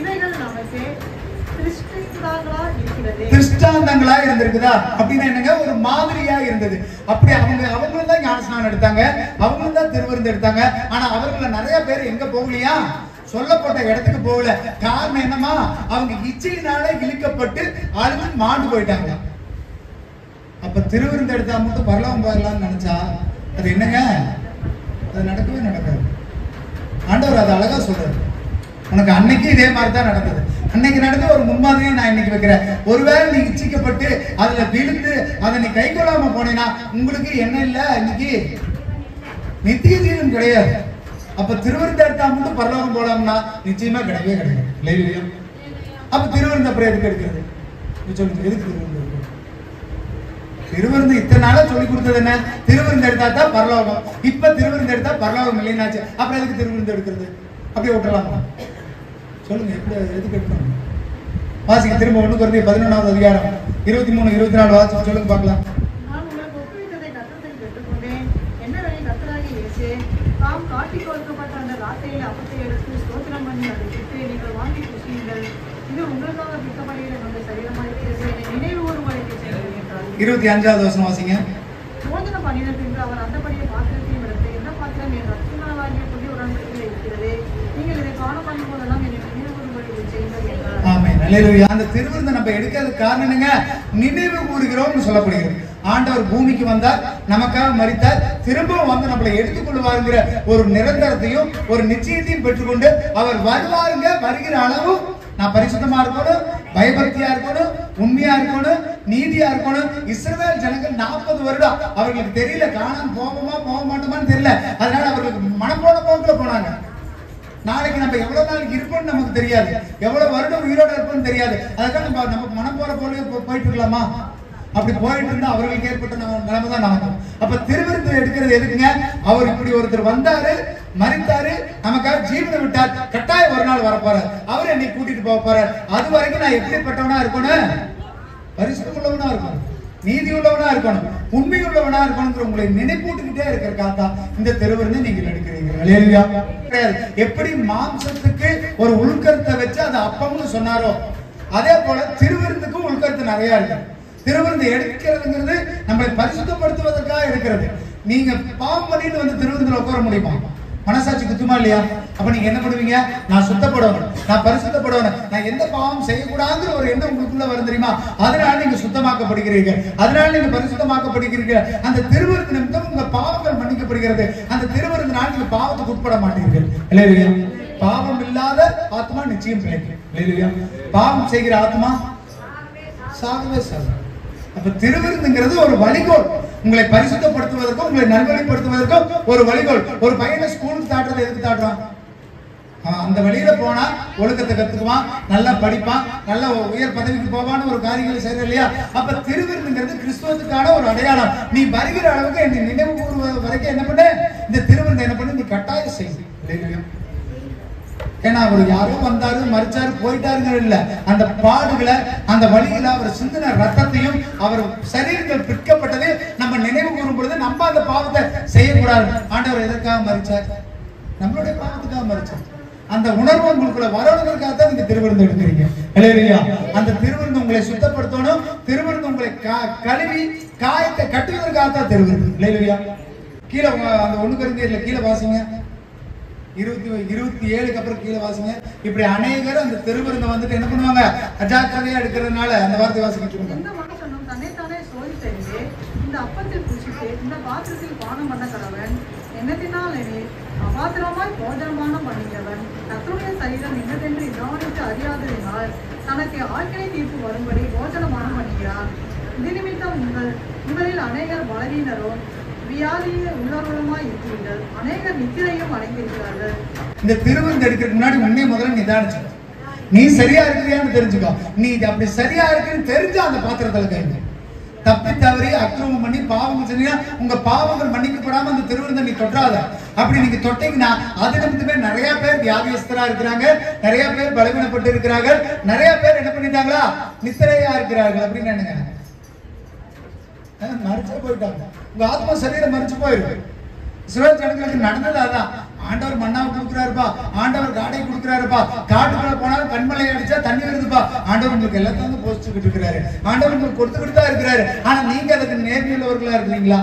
இவைகள் நமக்கு
திருஷ்டாந்தங்களா இருந்திருக்குதா? அப்படின்னா என்னங்க? ஒரு மாதிரியா இருந்தது. அப்படி அவங்களும் தான் ஞானஸ்நானம் எடுத்தாங்க, அவங்களும் தான் திருவிருந்து எடுத்தாங்க. ஆனா அவர்கள நிறைய பேர் எங்க போகலையா? சொல்லப்பட்ட இடத்துக்கு போகல. காரணம் என்னமா? அவங்க இச்சையினால இழுக்கப்பட்டு அழுது மாண்டு போயிட்டாங்க. அப்ப திருவிருந்து எடுத்தா மட்டும் பரலோகம் போயிடலாம்னு நினைச்சா அது என்னங்க? அது நடக்கவே நடக்காது. ஆண்டவர் அது அழகா சொல்றாரு. உனக்கு அன்னைக்கு இதே மாதிரி தான் நடந்தது. அன்னைக்கு நடந்த ஒரு முன்மாதிரியை நான் இன்னைக்கு வைக்கிறேன். ஒருவேளை நீ இச்சிக்கப்பட்டு அதுல விழுந்து அதை நீ கை கொள்ளாம போனேன்னா உங்களுக்கு என்ன இல்ல, இன்னைக்கு நித்திய ஜீவன் கிடையாது. அப்ப திருவிருந்து எடுத்தா மட்டும் பரலோகம் போலாம்னா நிச்சயமா கிடையவே கிடையாது. இல்லையா? அப்ப திருவிருந்து அப்புறம் எதுக்கு எடுக்கிறது? சொல்லுங்க, எதுக்கு திருவிருந்து? திருவிருந்து இத்தனை நாளா சொல்லி கொடுத்தது என்ன? திருவிருந்து எடுத்தா தான் பரலோகம். இப்ப திருவிருந்து எடுத்தா பரலோகம் இல்லைன்னாச்சு. அப்புறம் எதுக்கு திருவிருந்து எடுக்கிறது? அப்படியே விட்டுறலாமா? சொல்லுங்க, எப்படி எதுக்கு எடுக்கணும்? வாசிக்க திரும்ப 1 Corinthians 11வது அதிகாரம் 23, 24 வாசிச்சு சொல்லுங்க பார்க்கலாம்.
நான் உங்களுக்கு ஒப்புவித்ததை கர்த்தரிடத்தில் பெற்றுக்கொண்டேன். என்னவெனில் கர்த்தராகிய இயேசு தாம் காட்டிக் கொடுக்கப்பட்ட அந்த ராத்திரியில் அப்பத்தை எடுத்து ஸ்தோத்திரம் பண்ணி அதை விட்டு நீங்கள் வாங்கி புசியுங்கள். இது உங்களுக்காக விற்கப்படுகிற நம்முடைய சரீரமாயிருக்கிறது. என்னை நினைவு கூறும்படிக்கு செய்யுங்கள் என்றார்.
25வது வசனம் வாசிங்க.
போஜனம் பண்ணின பின்பு அவர் அந்தபடியே பாத்திரத்தையும் எடுத்து, என்ன பாத்திரம் என் ரத்தினாலாகிய புதிய உடன்படிக்கையில் இருக்கிறது. நீங்கள் இதை காண பண்ணும் போதெல்லாம் என்னை நினைவு கூறும்படிக்கு செய்யுங்கள் என்றார்.
ஆமென். அல்லேலூயா. அந்த திருவிருந்தை நம்ம எடுக்கிறதுக்கு காரணம் என்னங்க? நினைவு கூறுகிறோம்னு சொல்லப்படுகிறது. ஆண்டவர் பூமிக்கு வந்தார், நமக்காக மரித்தார், திரும்பவும் வந்து நம்மளை எடுத்துக்கொள்வாருங்கிற ஒரு நிரந்தரத்தையும் ஒரு நிச்சயத்தையும் பெற்றுக்கொண்டு அவர் வருவாருங்க. வருகிற அளவு நான் பரிசுத்தமா இருக்கணும், பயபக்தியா இருக்கணும், உண்மையா இருக்கணும், நீதியா இருக்கணும். இஸ்ரவேல் ஜனங்கள் 40 வருடம் அவர்களுக்கு தெரியல, காணாம போவோமா போக மாட்டோமான்னு தெரியல. அதனால அவர்களுக்கு மனப்போன போக்குல போனாங்க. நாளைக்கு நம்ம எவ்வளவு நாளைக்கு இருப்போம்னு நமக்கு தெரியாது, எவ்வளவு வருடம் உயிரோட இருப்போம்னு தெரியாது. அதுக்காக நமக்கு மனம் போற போல போயிட்டு இருக்கலாமா? அப்படி போயிட்டு இருந்தா அவர்களுக்கு ஏற்பட்ட நிலைமை தான் நமக்கு. அப்ப திருவிருந்து எடுக்கிறது எதுக்குங்க? அவர் இப்படி ஒருத்தர் வந்தாரு, மரித்தாரு, நமக்காக ஜீவனை விட்டார், கட்டாயம் ஒரு நாள் வரப்போறார். அவர் என்னை கூட்டிட்டு போக போறார். அது வரைக்கும் நான் எப்படிப்பட்டவனா இருக்கணும்? பரிசுத்தம் உள்ளவனா இருக்கணும், நீதி உள்ளவனா இருக்கணும், உண்மை உள்ளவனா இருக்கணும். உங்களை நினைப்பூட்டுக்கிட்டே இருக்கிறக்காக இந்த திருவிருந்தை நீங்கள் எடுக்கிறீங்க. எப்படி மாம்சத்துக்கு ஒரு உள்கருத்தை வச்சு அது அப்பம்னு சொன்னாரோ அதே போல திருவிருந்துக்கும் உள்கருத்து நிறைய இருக்கு. திருவிருந்து எடுக்கிறதுங்கிறது நம்மளை பரிசுத்தப்படுத்துவதற்காக எடுக்கிறது. நீங்க பாவம் பண்ணிட்டு வந்து திருவிருந்துல உட்கார முடியுமா? மனசாட்சி குத்துமா இல்லையா? அப்ப நீங்க என்ன பண்ணுவீங்க? நான் சுத்தப்படுவேன், நான் பரிசுத்தப்படுவேன், நான் எந்த பாவம் செய்யக்கூடாதுங்கிற ஒரு எண்ணம் உங்களுக்குள்ள வரும் தெரியுமா? அதனால நீங்க சுத்தமாக்கப்படுகிறீர்கள், அதனால நீங்க பரிசுத்தமாக்கப்படுகிறீர்கள். அந்த திருவிருந்து நிமித்தம் உங்க பாவங்கள் மன்னிக்கப்படுகிறது. அந்த திருவிருந்தினால நீங்க பாவத்துக்கு உட்பட மாட்டீர்கள். இல்லையா? பாவம் இல்லாத ஆத்மா நிச்சயம் கிடைக்கும். இல்லையா? பாவம் செய்கிற ஆத்மா சாகவே சாகும். அப்ப திருவிருந்துங்கிறது ஒரு வழிகோல், உங்களை பரிசுத்தப்படுத்துவதற்கும் உங்களை நல்வழிப்படுத்துவதற்கும் ஒரு வழிகோல். ஒரு பையனை ஸ்கூலுக்கு தாட்டுறது எதுக்கு தாட்டுறான்? அந்த வழியில போனா ஒழுக்கத்தை கத்துக்குவான், நல்லா படிப்பான், நல்ல உயர் பதவிக்கு போவான்னு ஒரு காரியங்களை செய்யற இல்லையா? அப்ப திருவிருந்துங்கிறது கிறிஸ்துவத்துக்கான ஒரு அடையாளம். நீ வருகிற அளவுக்கு என்னை நினைவு கூறுவது வரைக்கும் என்ன பண்ணு? இந்த திருவிருந்து என்ன பண்ணு? நீ கட்டாயம் செய்யும். இல்லையா? ஏன்னா அவர் யாரோ வந்தாரு, மரிச்சாரு, போயிட்டாருங்க இல்ல. அந்த பாடுகளை, அந்த வழியில அவர் சிந்தின ரத்தத்தையும் அவர் சரீரங்கள் பிற்கப்பட்டது நம்ம நினைவு கூறும் பொழுது நம்ம அந்த பாவத்தை செய்யக்கூடாது. ஆண்டவர் எதற்காக மரிச்சார்? நம்மளுடைய பாவத்துக்காக மரிச்சார். அந்த உணர்வு உங்களுக்குள்ள வரணுங்கிறதுக்காக தான் நீங்க திருவிருந்து எடுக்கிறீங்க. இல்லையா? அந்த திருவிருந்து உங்களை சுத்தப்படுத்தணும், திருவிருந்து உங்களை கழுவி காயத்தை கட்டுவதற்காக தான் திருவிருந்து. இல்லையா? கீழே அந்த 1 Corinthians கீழே வாசிங்க, 27க்கு அப்புறம் கீழே வாசிங்க. இப்படி அநேகர் அந்த திருவிருந்தை வந்துட்டு என்ன பண்ணுவாங்க? அஜாக்கிரதையா எடுக்கிறதுனால அந்த வார்த்தை வாசிக்க சொல்லுங்க.
இந்த மனுஷனும் தன்னைத்தானே சோதித்தறிந்து இந்த அப்பத்தில் புசித்து இந்த பாத்திரத்தில் பானம் பண்ண கடவன். என்னத்தினால் எனில் அபாத்திரமாய் போஜனமானம் பண்ணுகிறவன் கர்த்தருடைய சரீரம் என்னதென்று கவனித்து அறியாததினால் தனக்கு ஆக்கினை தீர்ப்பு வரும்படி போஜனமானம் பண்ணுகிறான். இது நிமித்தம் உங்களில் அநேகர் பலவீனரும் வியாதியில் உள்ளவர்களுமாய் இருக்கிறீர்கள். அநேகர் நித்திரையும் அடைந்திருக்கிறார்கள்.
இந்த திருவிருந்து எடுக்கிறதுக்கு முன்னாடி உன்னை முதல்ல நிதானிச்சுக்கோ. நீ சரியா இருக்கிறியான்னு தெரிஞ்சுக்கோ. நீ அப்படி சரியா இருக்குன்னு தெரிஞ்சா அந்த பாத்திரத்துல கைங்க. தப்பி தவறி அக்கிரமம் பண்ணி பாவங்கள் செஞ்சீங்கன்னா உங்க பாவங்கள் மன்னிக்கப்படாம அந்த திருவிருந்தை நீ தொட்டாத. அப்படி நீங்க தொட்டீங்கன்னா அது நிமித்தமே நிறைய பேர் வியாதியஸ்தரா இருக்கிறாங்க, நிறைய பேர் பலவீனப்பட்டு இருக்கிறார்கள், நிறைய பேர் என்ன பண்ணிட்டாங்களா நித்திரையா இருக்கிறார்கள். அப்படின்னு என்னங்க மறிச்சு போயிட்டாங்க. உங்க ஆத்மா சரீரம் மறிச்சு போயிருக்கு. சில ஜனங்களுக்கு நடந்தது அதான். ஆண்டவர் மண்ணாவை கொடுக்குறாருப்பா, ஆண்டவர் காடை கொடுக்குறாருப்பா, காட்டுக்குள்ள போனாலும் கண்மலை அடிச்சா தண்ணி வருதுப்பா, ஆண்டவர் உங்களுக்கு எல்லாத்தையும் போஸ்ட்டுக்கிட்டு இருக்கிறாரு, ஆண்டவர் உங்களுக்கு கொடுத்துக்கிட்டு தான் இருக்கிறாரு. ஆனா நீங்க அதுக்கு நேர்மையுள்ளவர்களா இருக்கிறீங்களா?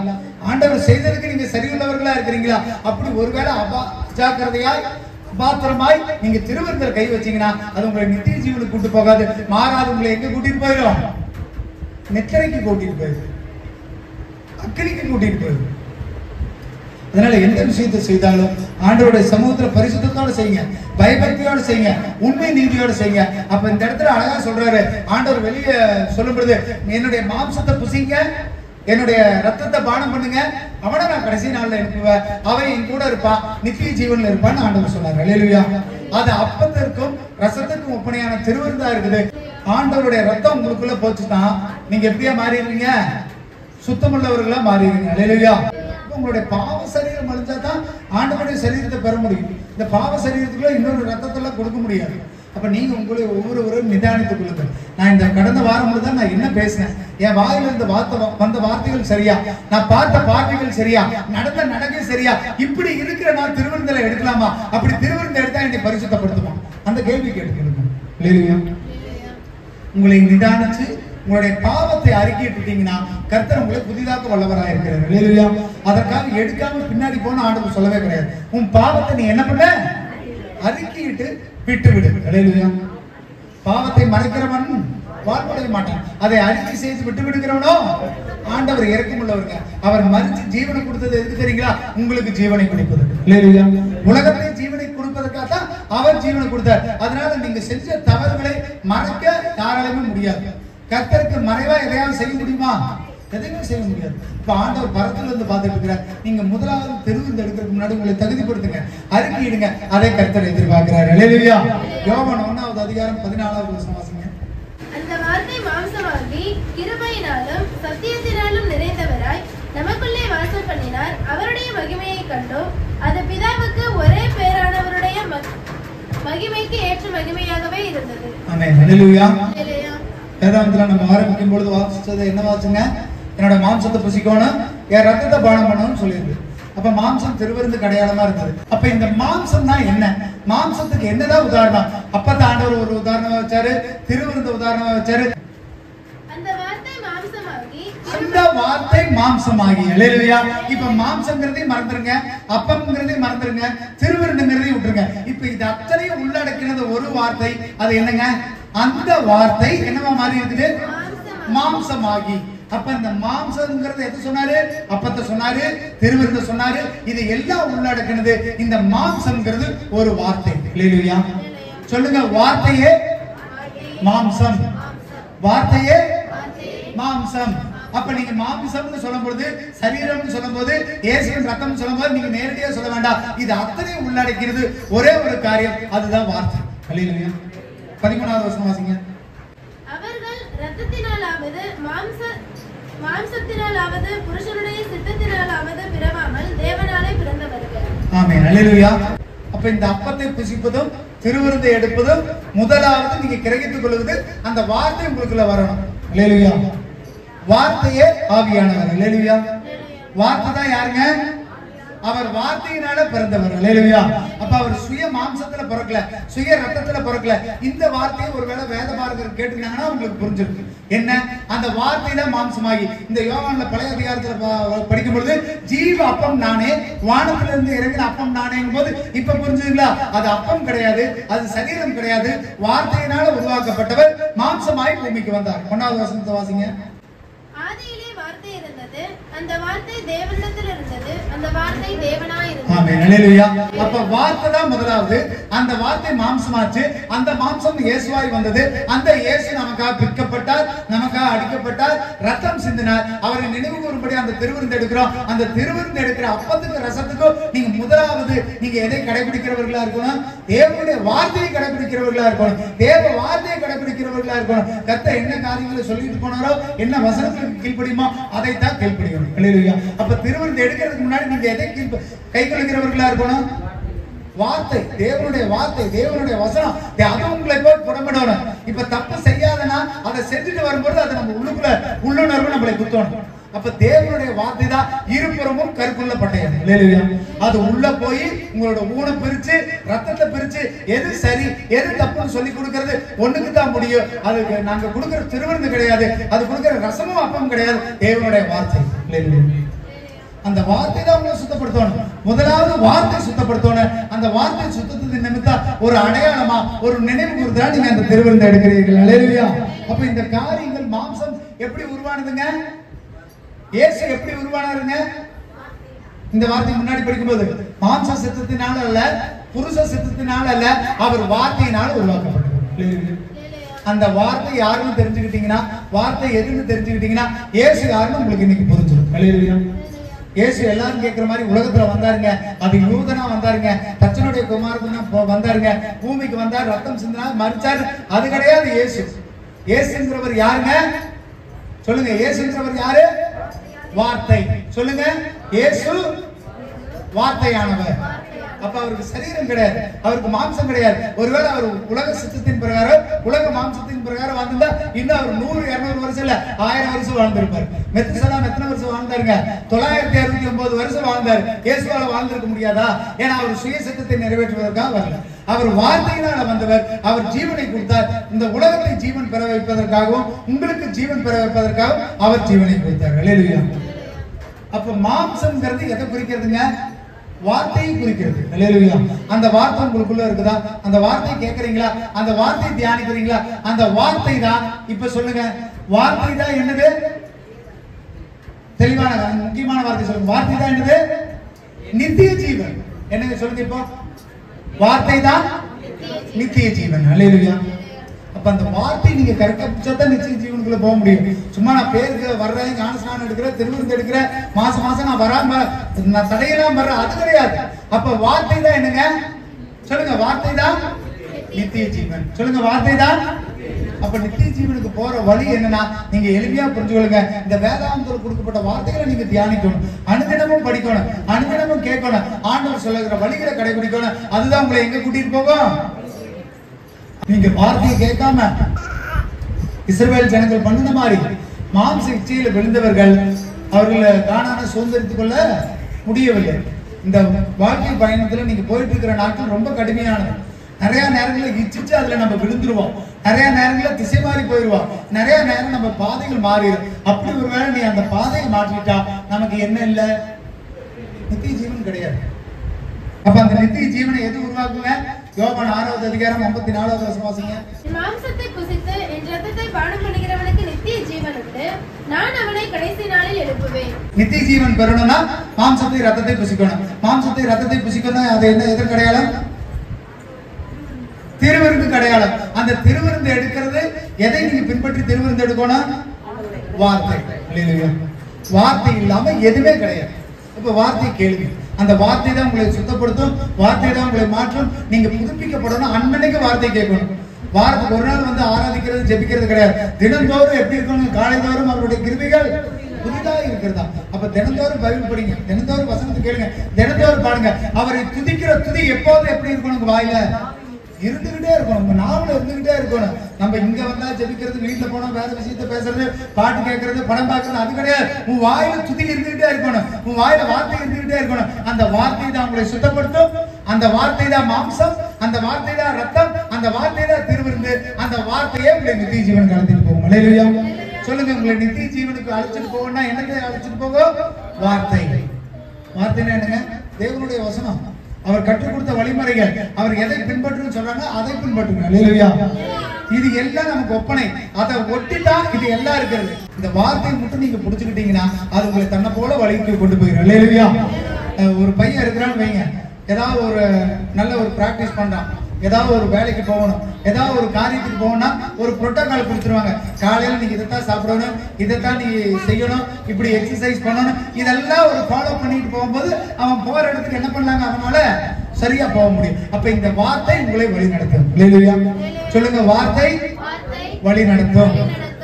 ஆண்டவர் செய்ததுக்கு நீங்க சரியுள்ளவர்களா இருக்கிறீங்களா? அப்படி ஒருவேளை அஜாக்கிரதையாய் பாத்திரமாய் நீங்க திருவிருந்தில் கை வச்சீங்கன்னா அது உங்களை நித்திய ஜீவனுக்கு கூட்டு போகாது, மாறாது உங்களை எங்க கூட்டிட்டு போயிடும்? நெச்சரைக்கு கூட்டிட்டு போயிடும், அக்கினிக்கு கூட்டிட்டு போயிடும். அதனால எந்த விஷயத்தை செய்தாலும் ஆண்டவருடைய சமூகத்துல பரிசுத்தத்தோட செய்யுங்க, பயபக்தியோட செய்யுங்க, உண்மை நீதியோட செய்யுங்க. அப்ப இந்த இடத்துல அழகா சொல்றாரு ஆண்டவர் வெளியே சொல்லும் பொழுது, என்னுடைய மாம்சத்தை புசிங்க, என்னுடைய ரத்தத்தை பானம் பண்ணுங்க, அவனை நான் கடைசி நாள்ல எழுப்புவேன், அவன் என் கூட இருப்பான், நித்திய ஜீவன்ல இருப்பான்னு ஆண்டவர் சொன்னார். அல்லேலூயா. அது அப்பத்திற்கும் ரசத்திற்கும் ஒப்பனையான திருவிருந்தா இருக்குது. ஆண்டவருடைய ரத்தம் உங்களுக்குள்ள போச்சுன்னா நீங்க எப்படியா மாறிடுவீங்க? சுத்தமுள்ளவர்களா மாறிடுவீங்க. அல்லேலூயா. உங்களுடைய பாவ சரீரம் அழிஞ்சாதான் ஆண்டவருடைய சரீரத்தை பெற முடியும். இந்த பாவ சரீரத்துக்குள்ள இன்னொரு ரத்தத்தெல்லாம் கொடுக்க முடியாது. அப்ப நீங்க உங்களை ஒவ்வொருவரும் நிதானித்துக் கொள்ளுங்க. நான் இந்த கடந்த வாரம் தான் நான் என்ன பேசினேன், என் வாயில இருந்து வந்த வார்த்தைகள் சரியா, நான் பார்த்த பார்வைகள் சரியா, நடந்த நடக்கை சரியா, இப்படி இருக்கிற நான் திருவிருந்தலை எடுக்கலாமா? அப்படி திருவிருந்தை எடுத்தா என்னை பரிசுத்தப்படுத்துமா? அந்த கேள்வி கேட்டுக்கணும். உங்களை நிதானிச்சு உங்களுடைய பாவத்தை அறிக்கையிட்டீங்கன்னா கர்த்தர் உங்களை புதிதாக வல்லவராக இருக்கிறார். அல்லேலூயா. அதற்காக எடுக்காம பின்னாடி போன ஆண்டவர் சொல்லவே கிடையாது. உன் பாவத்தை நீ என்ன பண்ண? அறிக்கையிட்டு விட்டு விடு. அல்லேலூயா. பாவத்தை மறைக்கிறவன் வாழ்வடைய மாட்டான், அதை அறிக்கை செய்து விட்டு விடுகிறவனோ ஆண்டவர் இரக்கம் உள்ளவருங்க. அவர் மறிச்சு ஜீவனை கொடுத்தது எதுக்கு தெரியுங்களா? உங்களுக்கு ஜீவனை கொடுப்பது. அல்லேலூயா. உலகத்தை ஜீவனை கொடுப்பதற்காக தான் அவர் ஜீவனை கொடுத்தார். அதனால நீங்க செஞ்ச தவறுகளை மறைக்க தாராளமே முடியாது. கர்த்தருக்கு மறைவா எதையாவது செய்ய முடியுமா? எதையுமே செய்ய முடியாது. இப்ப ஆண்டவர் பரத்துல இருந்து பார்த்துட்டு இருக்கிறார். நீங்க முதலாவது திருவிருந்து எடுக்கிறதுக்கு முன்னாடி உங்களை தகுதிப்படுத்துங்க, அறிக்கையிடுங்க. அதை கர்த்தர் எதிர்பார்க்கிறார். அல்லேலூயா. யோவான் 1வது அதிகாரம் 14வது வசனம் வாசிங்க.
அந்த வார்த்தை மாம்சமாகி கிருபையினாலும் சத்தியத்தினாலும் நிறைந்தவராய் நமக்குள்ளே வாசம் பண்ணினார். அவருடைய மகிமையை கண்டோம். அது பிதாவுக்கு ஒரே பேரானவருடைய மகிமைக்கு ஏற்ற மகிமையாகவே இருந்தது.
ஆமென். அல்லேலூயா.
அல்லேலூயா.
வேதாந்தத்துல நம்ம ஆரம்பிக்கும் பொழுது வாசிச்சது என்ன வாசிங்க? என்னோட மாம்சத்தை புசிக்கணும், என் ரத்தத்தை பானம் பண்ணணும்னு சொல்லியிருக்கு. அப்ப மாம்சம் திருவிருந்து அடையாளமா இருந்தது. அப்ப இந்த மாம்சம் தான் என்ன? மாம்சத்துக்கு என்னதான் உதாரணம்? அப்பத்த ஆண்டவர் ஒரு உதாரணமா வச்சாரு, திருவிருந்து உதாரணமா வச்சாரு.
அந்த வார்த்தை மாம்சமாகி.
அல்லேலூயா. இப்ப மாம்சங்கிறதையும் மறந்துருங்க, அப்பம்ங்கிறதையும் மறந்துருங்க, திருவிருந்துங்கிறதையும் விட்டுருங்க. இப்ப இது அத்தனையும் உள்ளடக்கினது ஒரு வார்த்தை. அது என்னங்க? அந்த வார்த்தை என்னவா மாறி இருக்குது? மாம்சமாகி. அப்ப இந்த மாம்சம்ங்கிறது எது சொன்னாரு? அப்பத்தை சொன்னாரு, திருவிருந்த சொன்னாரு. இது எல்லாம் உள்ளடக்கினது இந்த மாம்சம்ங்கிறது ஒரு வார்த்தை. அல்லேலூயா. சொல்லுங்க, வார்த்தையே மாம்சம், வார்த்தையே மாம்சம். அப்ப நீங்க மாம்சம்னு சொல்லும் பொழுது, சரீரம்னு சொல்லும் போது, இயேசுவின் ரத்தம் சொல்லும் போது நீங்க நேரடியா சொல்ல வேண்டாம். இது அத்தனையும் உள்ளடக்கிறது ஒரே ஒரு காரியம், அதுதான் வார்த்தை. அல்லேலூயா. 13வது வசனம் வாசிங்க.
அவர்கள் இரத்தத்தினாலாவது மாம்சத்தினாலாவது புருஷனுடைய சித்தத்தினாலாவது பிறவாமல் தேவனாலே பிறந்தவர்கள்.
ஆமென். அல்லேலூயா. அப்ப இந்த அப்பத்தை புசிப்பதும் திருவிருந்தை எடுப்பதும் முதலாவது நீங்க கிரகித்துக் கொள்வது அந்த வார்த்தை உங்களுக்குள்ள வரணும். அல்லேலூயா. வார்த்தையே ஆவியானவர். அல்லேலூயா. வார்த்தை தான் யாருங்க? அவர் வார்த்தையினால பிறந்தவர். அல்லேலூயா. அப்ப அவர் சுய மாம்சத்துல பிறக்கல, சுய ரத்தத்துல பிறக்கல. இந்த வார்த்தையை ஒருவேளை வேதபாரகர் கேட்டுனாங்கன்னா உங்களுக்கு புரிஞ்சிருக்கு. என்ன? அந்த வார்த்தை தான் மாம்சமாகி. இந்த யோவான்ல பழைய அதிகாரத்துல படிக்கும் பொழுது ஜீவ அப்பம் நானே, வானத்திலிருந்து இறங்கின அப்பம் நானேங்கும் போது இப்ப புரிஞ்சுதுங்களா? அது அப்பம் கிடையாது, அது சரீரம் கிடையாது. வார்த்தையினால உருவாக்கப்பட்டவர் மாம்சமாய் பூமிக்கு வந்தார். 1வது வசனத்தை வாசிங்க.
ஆதியிலே வார்த்தை இருந்தது, அந்த வார்த்தை தேவனிடத்தில் இருந்தது, அந்த வார்த்தை தேவனாய் இருந்தது.
ஆமென். அல்லேலூயா. அப்ப வார்த்தை தான் முதலாவது. அந்த வார்த்தை மாம்சமாச்சு, அந்த மாம்சம் இயேசுவாய் வந்தது. அந்த இயேசு நமக்காக பிற்கப்பட்டார், நமக்காக நமக்காக அடிக்கப்பட்டார், ரத்தம் சிந்தினார். அவரை நினைவு கூறும்படி அந்த திருவிருந்து எடுக்கிறோம். அந்த திருவிருந்து எடுக்கிற அப்பத்துக்கு ரசத்துக்கும் நீங்க முதலாவது நீங்க எதை கடைபிடிக்கிறவர்களா இருக்கணும்? தேவனுடைய வார்த்தையை கடைபிடிக்கிறவர்களா இருக்கணும். தேவ வார்த்தையை கடைபிடிக்கிறவர்களா இருக்கணும். கர்த்தர் என்ன காரியங்களை சொல்லிட்டு போனாரோ, என்ன வசனத்துக்கு கீழ்ப்படியுமோ அதைத்தான் கீழ்ப்படியணும். அல்லேலூயா. அப்ப திருவிருந்து எடுக்கிறதுக்கு முன்னாடி நீங்க எதை கை கொள்கிறவர்களா இருக்கணும்? வார்த்தை, தேவனுடைய வார்த்தை, தேவனுடைய வசனம். அது உங்களை போய் புடமிடணும். இப்ப தப்பு செய்யாதனா அதை செஞ்சுட்டு வரும்போது அது நம்ம உள்ளுணர்வு நம்மளை குத்தணும். அப்ப தேவனுடைய வார்த்தை தான் இருபுறமும் கருக்குள்ள பட்டயம். அல்லேலூயா. அது உள்ள போய் உங்களோட ஊனை பிரிச்சு ரத்தத்தை பிரிச்சு எது சரி எது தப்புன்னு சொல்லி கொடுக்கிறது ஒண்ணுக்கு தான் முடியும். அதுக்கு நாங்க கொடுக்கிற திருவிருந்து கிடையாது, அது கொடுக்கிற ரசமும் அப்பமும் கிடையாது, தேவனுடைய வார்த்தை. அல்லேலூயா. அந்த வார்த்தை தான் உங்களை சுத்தப்படுத்தணும். முதலாவது வார்த்தை சுத்தப்படுத்தணும். அந்த வார்த்தை சுத்தத்தின் நிமித்தம் ஒரு அடையாளமா ஒரு நினைவு கூறுதலா நீங்க அந்த திருவிருந்து எடுக்கிறீர்கள். அல்லேலூயா. அப்ப இந்த காரியங்கள் மாம்சம் எப்படி உருவானதுங்க? இயேசு எப்படி உருவானாருங்க? இந்த வார்த்தை முன்னாடி படிக்கும்போது மாம்ச சித்தத்தினால அல்ல, புருஷ சித்தத்தினால அல்ல, அவர் வார்த்தையினால உருவாக்கப்பட்டார். அந்த வார்த்தை யாருன்னு தெரிஞ்சுக்கிட்டீங்கன்னா, வார்த்தை எதுன்னு தெரிஞ்சுக்கிட்டீங்கன்னா, இயேசு யாருன்னு உங்களுக்கு இன்னைக்கு புரிஞ்சிடும். அல்லேலூயா. இயேசு எல்லாரும் கேட்கிற மாதிரி உலகத்துல வந்தாருங்க. அது யூதனா வந்தாருங்க, தச்சனுடைய குமாரனா வந்தாருங்க, பூமிக்கு வந்தார், ரத்தம் சிந்தினார், மரிச்சார். அது கிடையாது இயேசு. இயேசுங்கிறவர் யாருங்க? சொல்லுங்க. இயேசுங்கிறவர் யாரு? வார்த்தை. சொல்லுங்க. இயேசு வார்த்தையானவர். அப்ப அவருக்கு சரீரம் கிடையாது, அவருக்கு மாம்சம் கிடையாது. ஒருவேளை அவர் உலக சித்தத்தின் பிரகாரம் உலக மாம்சத்தின் பிரகாரம் வாழ்ந்தா இன்னும் அவர் 100-200 வருஷம் இல்ல 1000 வருஷம் வாழ்ந்திருப்பார். மெத்துசலாம் எத்தனை வருஷம் வாழ்ந்தாருங்க? 969 வருஷம் வாழ்ந்தார். இயேசுவால வாழ்ந்திருக்க முடியாதா? ஏன்னா அவர் சுய சித்தத்தை நிறைவேற்றுவதற்காக வரல, அவர் வார்த்தையினால வந்தவர். அவர் ஜீவனை கொடுத்தார். இந்த உலகத்தை ஜீவன் பெற வைப்பதற்காகவும் உங்களுக்கு ஜீவன் பெற வைப்பதற்காகவும் அவர் ஜீவனை கொடுத்தார். அல்லேலூயா. அப்ப மாம்சம்ங்கிறது எதை குறிக்கிறதுங்க? வார்த்தையை குறிக்கிறது. அல்லேலூயா. அந்த வார்த்தை உங்களுக்குள்ள இருக்குதா? அந்த வார்த்தையை கேட்கறீங்களா? அந்த வார்த்தையை தியானிக்கிறீங்களா? அந்த வார்த்தை தான். இப்ப சொல்லுங்க, வார்த்தை தான் என்னது? தெளிவான முக்கியமான வார்த்தை சொல்லுங்க. வார்த்தை தான் என்னது? நித்திய ஜீவன். என்னங்க சொல்லுங்க இப்போ? வார்த்தை தான் நித்திய ஜீவன். அல்லேலூயா. அப்ப அந்த வார்த்தை நீங்க கரெக்டா பிடிச்சாதான் நிச்சய ஜீவனுக்குள்ள போக முடியும். சும்மா நான் பேருக்கு வர்றேன், ஞானஸ்நானம் எடுக்கிறேன், திருவிருந்து எடுக்கிறேன், மாசம் மாசம் நான் வராம நான் தடையெல்லாம் வர்றேன், அது கிடையாது. அப்ப வார்த்தை தான் என்னங்க? சொல்லுங்க. வார்த்தை தான் நித்திய ஜீவன். சொல்லுங்க. வார்த்தை தான். அப்ப நித்திய ஜீவனுக்கு போற வழி என்னன்னா, நீங்க எளிமையா புரிஞ்சுக்கொள்ளுங்க. இந்த வேதாந்தத்தில் கொடுக்கப்பட்ட வார்த்தைகளை நீங்க தியானிக்கணும், அனுதினமும் படிக்கணும், அனுதினமும் கேட்கணும், ஆண்டவர் சொல்லுகிற வழிகளை கடைபிடிக்கணும். அதுதான் உங்களை எங்க கூட்டிட்டு போகும்? நீங்க வார்த்தையை கேட்காம இஸ்ரவேல் ஜனங்கள் பண்ணின மாதிரி மாம்ச இச்சையில விழுந்தவர்கள் அவர்களை காணான சுதந்திரித்துக் கொள்ள முடியவில்லை. இந்த வாழ்க்கை பயணத்துல நீங்க போயிட்டு இருக்கிற நாட்கள் ரொம்ப கடுமையானது. நிறைய நேரங்களில் இச்சிச்சு அதுல நம்ம விழுந்துருவோம், நிறைய நேரங்களில் திசை மாறி போயிடுவோம், நிறைய நேரம் நம்ம பாதைகள் மாறிடும். அப்படி ஒருவேளை நீ அந்த பாதையை மாற்றிட்டா நமக்கு என்ன இல்லை? நித்திய ஜீவன் கிடையாது. அப்ப அந்த நித்திய ஜீவனை எது உருவாக்குங்க? யோவான் 6வது அதிகாரம் 54வது வசனம் வாசிங்க.
மாம்சத்தை புசித்து என் இரத்தத்தை பானம் பண்ணுகிறவனுக்கு நித்திய ஜீவன் உண்டு, நான் அவனை கடைசி நாளில் எழுப்புவேன்.
நித்திய ஜீவன் பெறணும்னா மாம்சத்தை ரத்தத்தை புசிக்கணும். மாம்சத்தை ரத்தத்தை புசிக்கணும். அது என்ன? எதற்கு அடையாளம்? திருவிருந்து அடையாளம். அந்த திருவிருந்து எடுக்கிறது எதை நீங்க பின்பற்றி திருவிருந்து எடுக்கணும்? வார்த்தை. அல்லேலூயா. வார்த்தை இல்லாம எதுவுமே கிடையாது. இப்ப வார்த்தை கேளுங்க. அந்த வார்த்தை தான் உங்களை சுத்தப்படுத்தும், வார்த்தை தான் உங்களை மாற்றும். நீங்க புதுப்பிக்கப்படணும். அன்னைக்கு வார்த்தை கேட்கணும். வாரத்துக்கு ஒரு நாள் வந்து ஆராதிக்கிறது ஜெபிக்கிறது கிடையாது. தினந்தோறும் எப்படி இருக்கணும்? காலைதோறும் அவருடைய கிருபைகள் புதிதாக இருக்கிறதா? அப்ப தினந்தோறும் பைபிள் படிங்க, தினந்தோறும் வசனத்தை கேளுங்க, தினந்தோறும் பாருங்க. அவரை துதிக்கிற துதி எப்போதும் எப்படி இருக்கணும்? வாயில இருந்துகிட்டே இருக்கணும், உங்க நாவல இருந்துகிட்டே இருக்கணும். நம்ம இங்க வந்தா ஜெபிக்கிறது, வீட்டுல போனா வேற விஷயத்த பேசுறது, பாட்டு கேட்கறது, படம் பார்க்கறது, அது கிடையாது. உன் வாயில துதி இருந்துகிட்டே இருக்கணும், உன் வாயில வார்த்தை இருந்துகிட்டே இருக்கணும். அந்த வார்த்தை தான் உங்களை சுத்தப்படுத்தும், அந்த வார்த்தை தான் மாம்சம், அந்த வார்த்தை தான் ரத்தம், அந்த வார்த்தை தான் திருவிருந்து. அந்த வார்த்தையே உங்களை நித்திய ஜீவனுக்கு அழைச்சிட்டு போகும். அல்லேலூயா. சொல்லுங்க. உங்களை நித்திய ஜீவனுக்கு அழைச்சிட்டு போகணும்னா என்னத்தை அழைச்சிட்டு போகும்? வார்த்தை. வார்த்தைன்னா என்னங்க? தேவனுடைய வசனம், அவர் கற்றுக் கொடுத்த வழிமுறைகள், அவர் எதை பின்பற்றுன்னு சொல்றாங்க அதை பின்பற்றுங்க. அல்லேலூயா. இது எல்லாம் நமக்கு ஒப்பனை, அதை ஒட்டிட்டா இது எல்லாம் இருக்கிறது. இந்த வார்த்தையை மட்டும் நீங்க புடிச்சுக்கிட்டீங்கன்னா அது உங்களை தன்னை போல வழிக்கு கொண்டு போயிடும். அல்லேலூயா. ஒரு பையன் இருக்கிறான்னு வைங்க, ஏதாவது ஒரு நல்ல ஒரு பிராக்டிஸ் பண்றான், ஏதாவது ஒரு வேலைக்கு போகணும், ஏதாவது ஒரு காரியத்துக்கு போகணும்னா ஒரு புரோட்டோகால் கொடுத்துருவாங்க. காலையில நீங்க இதைத்தான் சாப்பிடணும், இதைத்தான் நீ செய்யணும், இப்படி எக்ஸசைஸ் பண்ணணும், இதெல்லாம் ஒரு ஃபாலோ பண்ணிட்டு போகும்போது அவன் போற இடத்துக்கு என்ன பண்ணாங்க, அவனால சரியா போக முடியும். அப்ப இந்த வார்த்தை உங்களை வழி நடத்தும். சொல்லுங்க, வார்த்தை வழி நடத்தும்.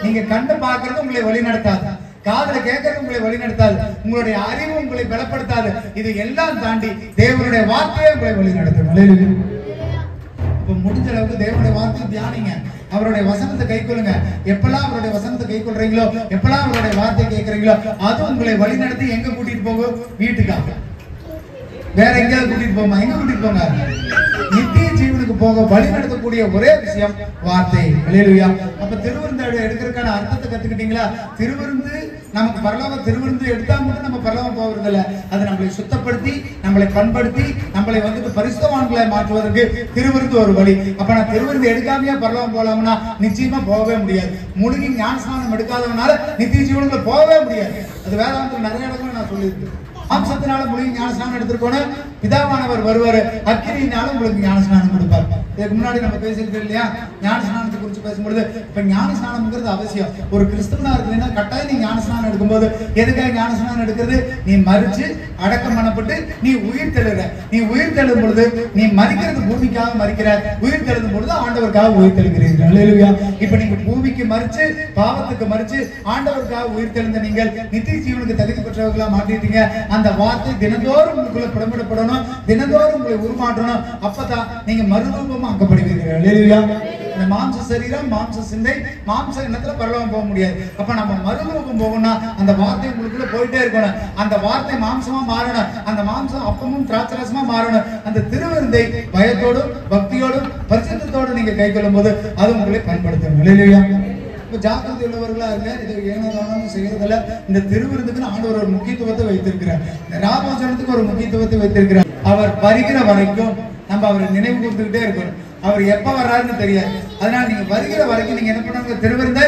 நீங்க கண்டு பார்க்கறது உங்களை வழி நடத்தாது, காதுல கேட்கறது உங்களை வழி நடத்தாது, உங்களுடைய அறிவு உங்களை பலப்படுத்தாது. இது எல்லாம் தாண்டி தேவனுடைய வார்த்தையே உங்களை வழி நடத்தும். இப்ப முடிஞ்ச அளவுக்கு தேவனுடைய வார்த்தையை தியானிங்க, அவருடைய வசனத்தை கை கொள்ளுங்க. எப்பெல்லாம் அவருடைய வசனத்தை கை கொள்றீங்களோ, எப்பெல்லாம் அவருடைய வார்த்தையை கேட்கறீங்களோ, அது உங்களை வழி நடத்தி எங்க கூட்டிட்டு போகும்? வீட்டுக்காக. வேற எங்கேயாவது கூட்டிட்டு போமா? எங்க கூட்டிட்டு போங்க? நித்திய ஜீவனுக்கு போக வழி நடத்தக்கூடிய ஒரே விஷயம் வார்த்தை. அல்லேலூயா. அப்ப திருவிருந்து எடுக்கிறதுக்கான அர்த்தத்தை கத்துக்கிட்டீங்களா? திருவிருந்து நமக்கு பரலோகம், திருவிருந்து எடுத்தா மட்டும் நம்ம பரலோகம் போகிறது இல்ல, அது நம்மளை சுத்தப்படுத்தி, நம்மளை பண்படுத்தி, நம்மளை வந்துட்டு பரிசுத்தவான்களை மாற்றுவதற்கு திருவிருந்து ஒரு வழி. அப்ப நான் திருவிருந்து எடுக்காமையா பரலோகம் போலாம்னா நிச்சயமா போகவே முடியாது. முழுகி ஞானஸ்நானம் எடுக்காதவனால நித்திய ஜீவனுக்குள்ள போகவே முடியாது. அது வேதாந்தத்துல நிறைய இடத்துல நான் சொல்லியிருக்கேன். மாம்சத்தினால முழுகி ஞானஸ்நானம் எடுத்திருக்கோம், பிதாவானவர் வருவாரு, அக்கினியினாலும் உங்களுக்கு ஞானஸ்நானம் கொடுப்பார். இதுக்கு முன்னாடி நம்ம பேசியிருக்கோம் இல்லையா, ஞானஸ்நானத்தை குறித்து பேசும்பொழுது இப்ப ஞானஸ்நானம்ங்கிறது அவசியம். ஒரு கிறிஸ்தவனா இருக்குன்னா கட்டாயம் நீ ஞானஸ்நானம் எடுக்கும்போது எதுக்காக ஞானஸ்நானம் எடுக்கிறது? நீ மரிச்சு அடக்கம் பண்ணப்பட்டு நீ உயிர் தெழுற. நீ உயிர் தெழும் பொழுது நீ மரிக்கிறது பூமிக்காக மரிக்கிற, உயிர் தெழும் பொழுது ஆண்டவருக்காக உயிர் தெழுகிறீர்கள். அல்லேலூயா. இப்ப நீங்க பூமிக்கு மரிச்சு, பாவத்துக்கு மரிச்சு, ஆண்டவருக்காக உயிர் தெழுந்த நீங்கள் நித்திய ஜீவனுக்கு தகுதி பெற்றவர்களா மாற்றிட்டீங்க. அந்த வார்த்தை தினந்தோறும் உங்களுக்குள்ள புடமிடப்படணும், தினந்தோறும் உங்களை உருமாற்றணும். அப்பதான் நீங்க மறுரூபமா ஆக்கப்படுவீர்கள். அல்லேலூயா. இந்த மாம்ச சரீரம், மாம்ச சிந்தை, மாம்ச எண்ணத்துல பரலோகம் போக முடியாது. அப்ப நம்ம மறுரூபம் போகணும்னா அந்த வார்த்தை உங்களுக்குள்ள போயிட்டே இருக்கணும். அந்த வார்த்தை மாம்சமா மாறணும், அந்த மாம்சம் அப்பமும் திராட்சரசமா மாறணும். அந்த திருவிருந்தை பயத்தோடும் பக்தியோடும் பரிசுத்தத்தோடு நீங்க கை கொள்ளும் போது அது உங்களை பயன்படுத்தணும். அல்லேலூயா. இப்ப ஜாக்கிரதை உள்ளவர்களா இருங்க. இது ஏனதானும் செய்யறதில்ல. இந்த திருவிருந்துக்கு ஆண்டவர் ஒரு முக்கியத்துவத்தை வைத்திருக்கிறார், இந்த ராமோஜனத்துக்கு ஒரு முக்கியத்துவத்தை வைத்திருக்கிறார். அவர் வருகிற வரைக்கும் நம்ம அவரை நினைவு கூர்ந்துகிட்டே இருக்கணும். அவர் எப்ப வர்றாருன்னு தெரியாது. அதனால நீங்க வருகிற வரைக்கும் நீங்க என்ன பண்ணுங்க? திருவிருந்தை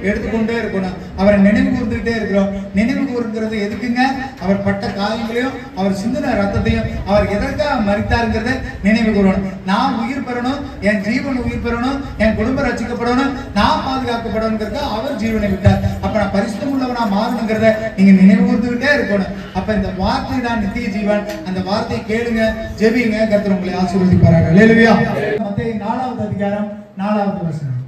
எடுத்துக்கொண்டே இருக்கணும். அவரை நினைவு கூர்ந்துகிட்டே இருக்கிறோம். நினைவு கூறுங்கிறது எதுக்குங்க? அவர் பட்ட காயங்களையும், அவர் சிந்தின ரத்தத்தையும், அவர் எதற்காக மரித்தாருங்கிறத நினைவு கூறணும். நான் உயிர் பெறணும், என் ஜீவன் உயிர் பெறணும், என் குடும்பம் ரட்சிக்கப்படணும், நான் பாதுகாக்கப்படணுங்கிறத அவர் ஜீவனை விட்டார். அப்ப நான் பரிசுத்தம் உள்ளவனா மாறணுங்கிறத நீங்க நினைவு கூர்ந்துகிட்டே இருக்கணும். அப்ப இந்த வார்த்தை தான் நித்திய ஜீவன். அந்த வார்த்தையை கேளுங்க, ஜெபிங்க, கர்த்தர் உங்களை ஆசீர்வதிப்பாராக. அல்லேலூயா. மத்தேயு 4வது அதிகாரம் 4வது வசனம்.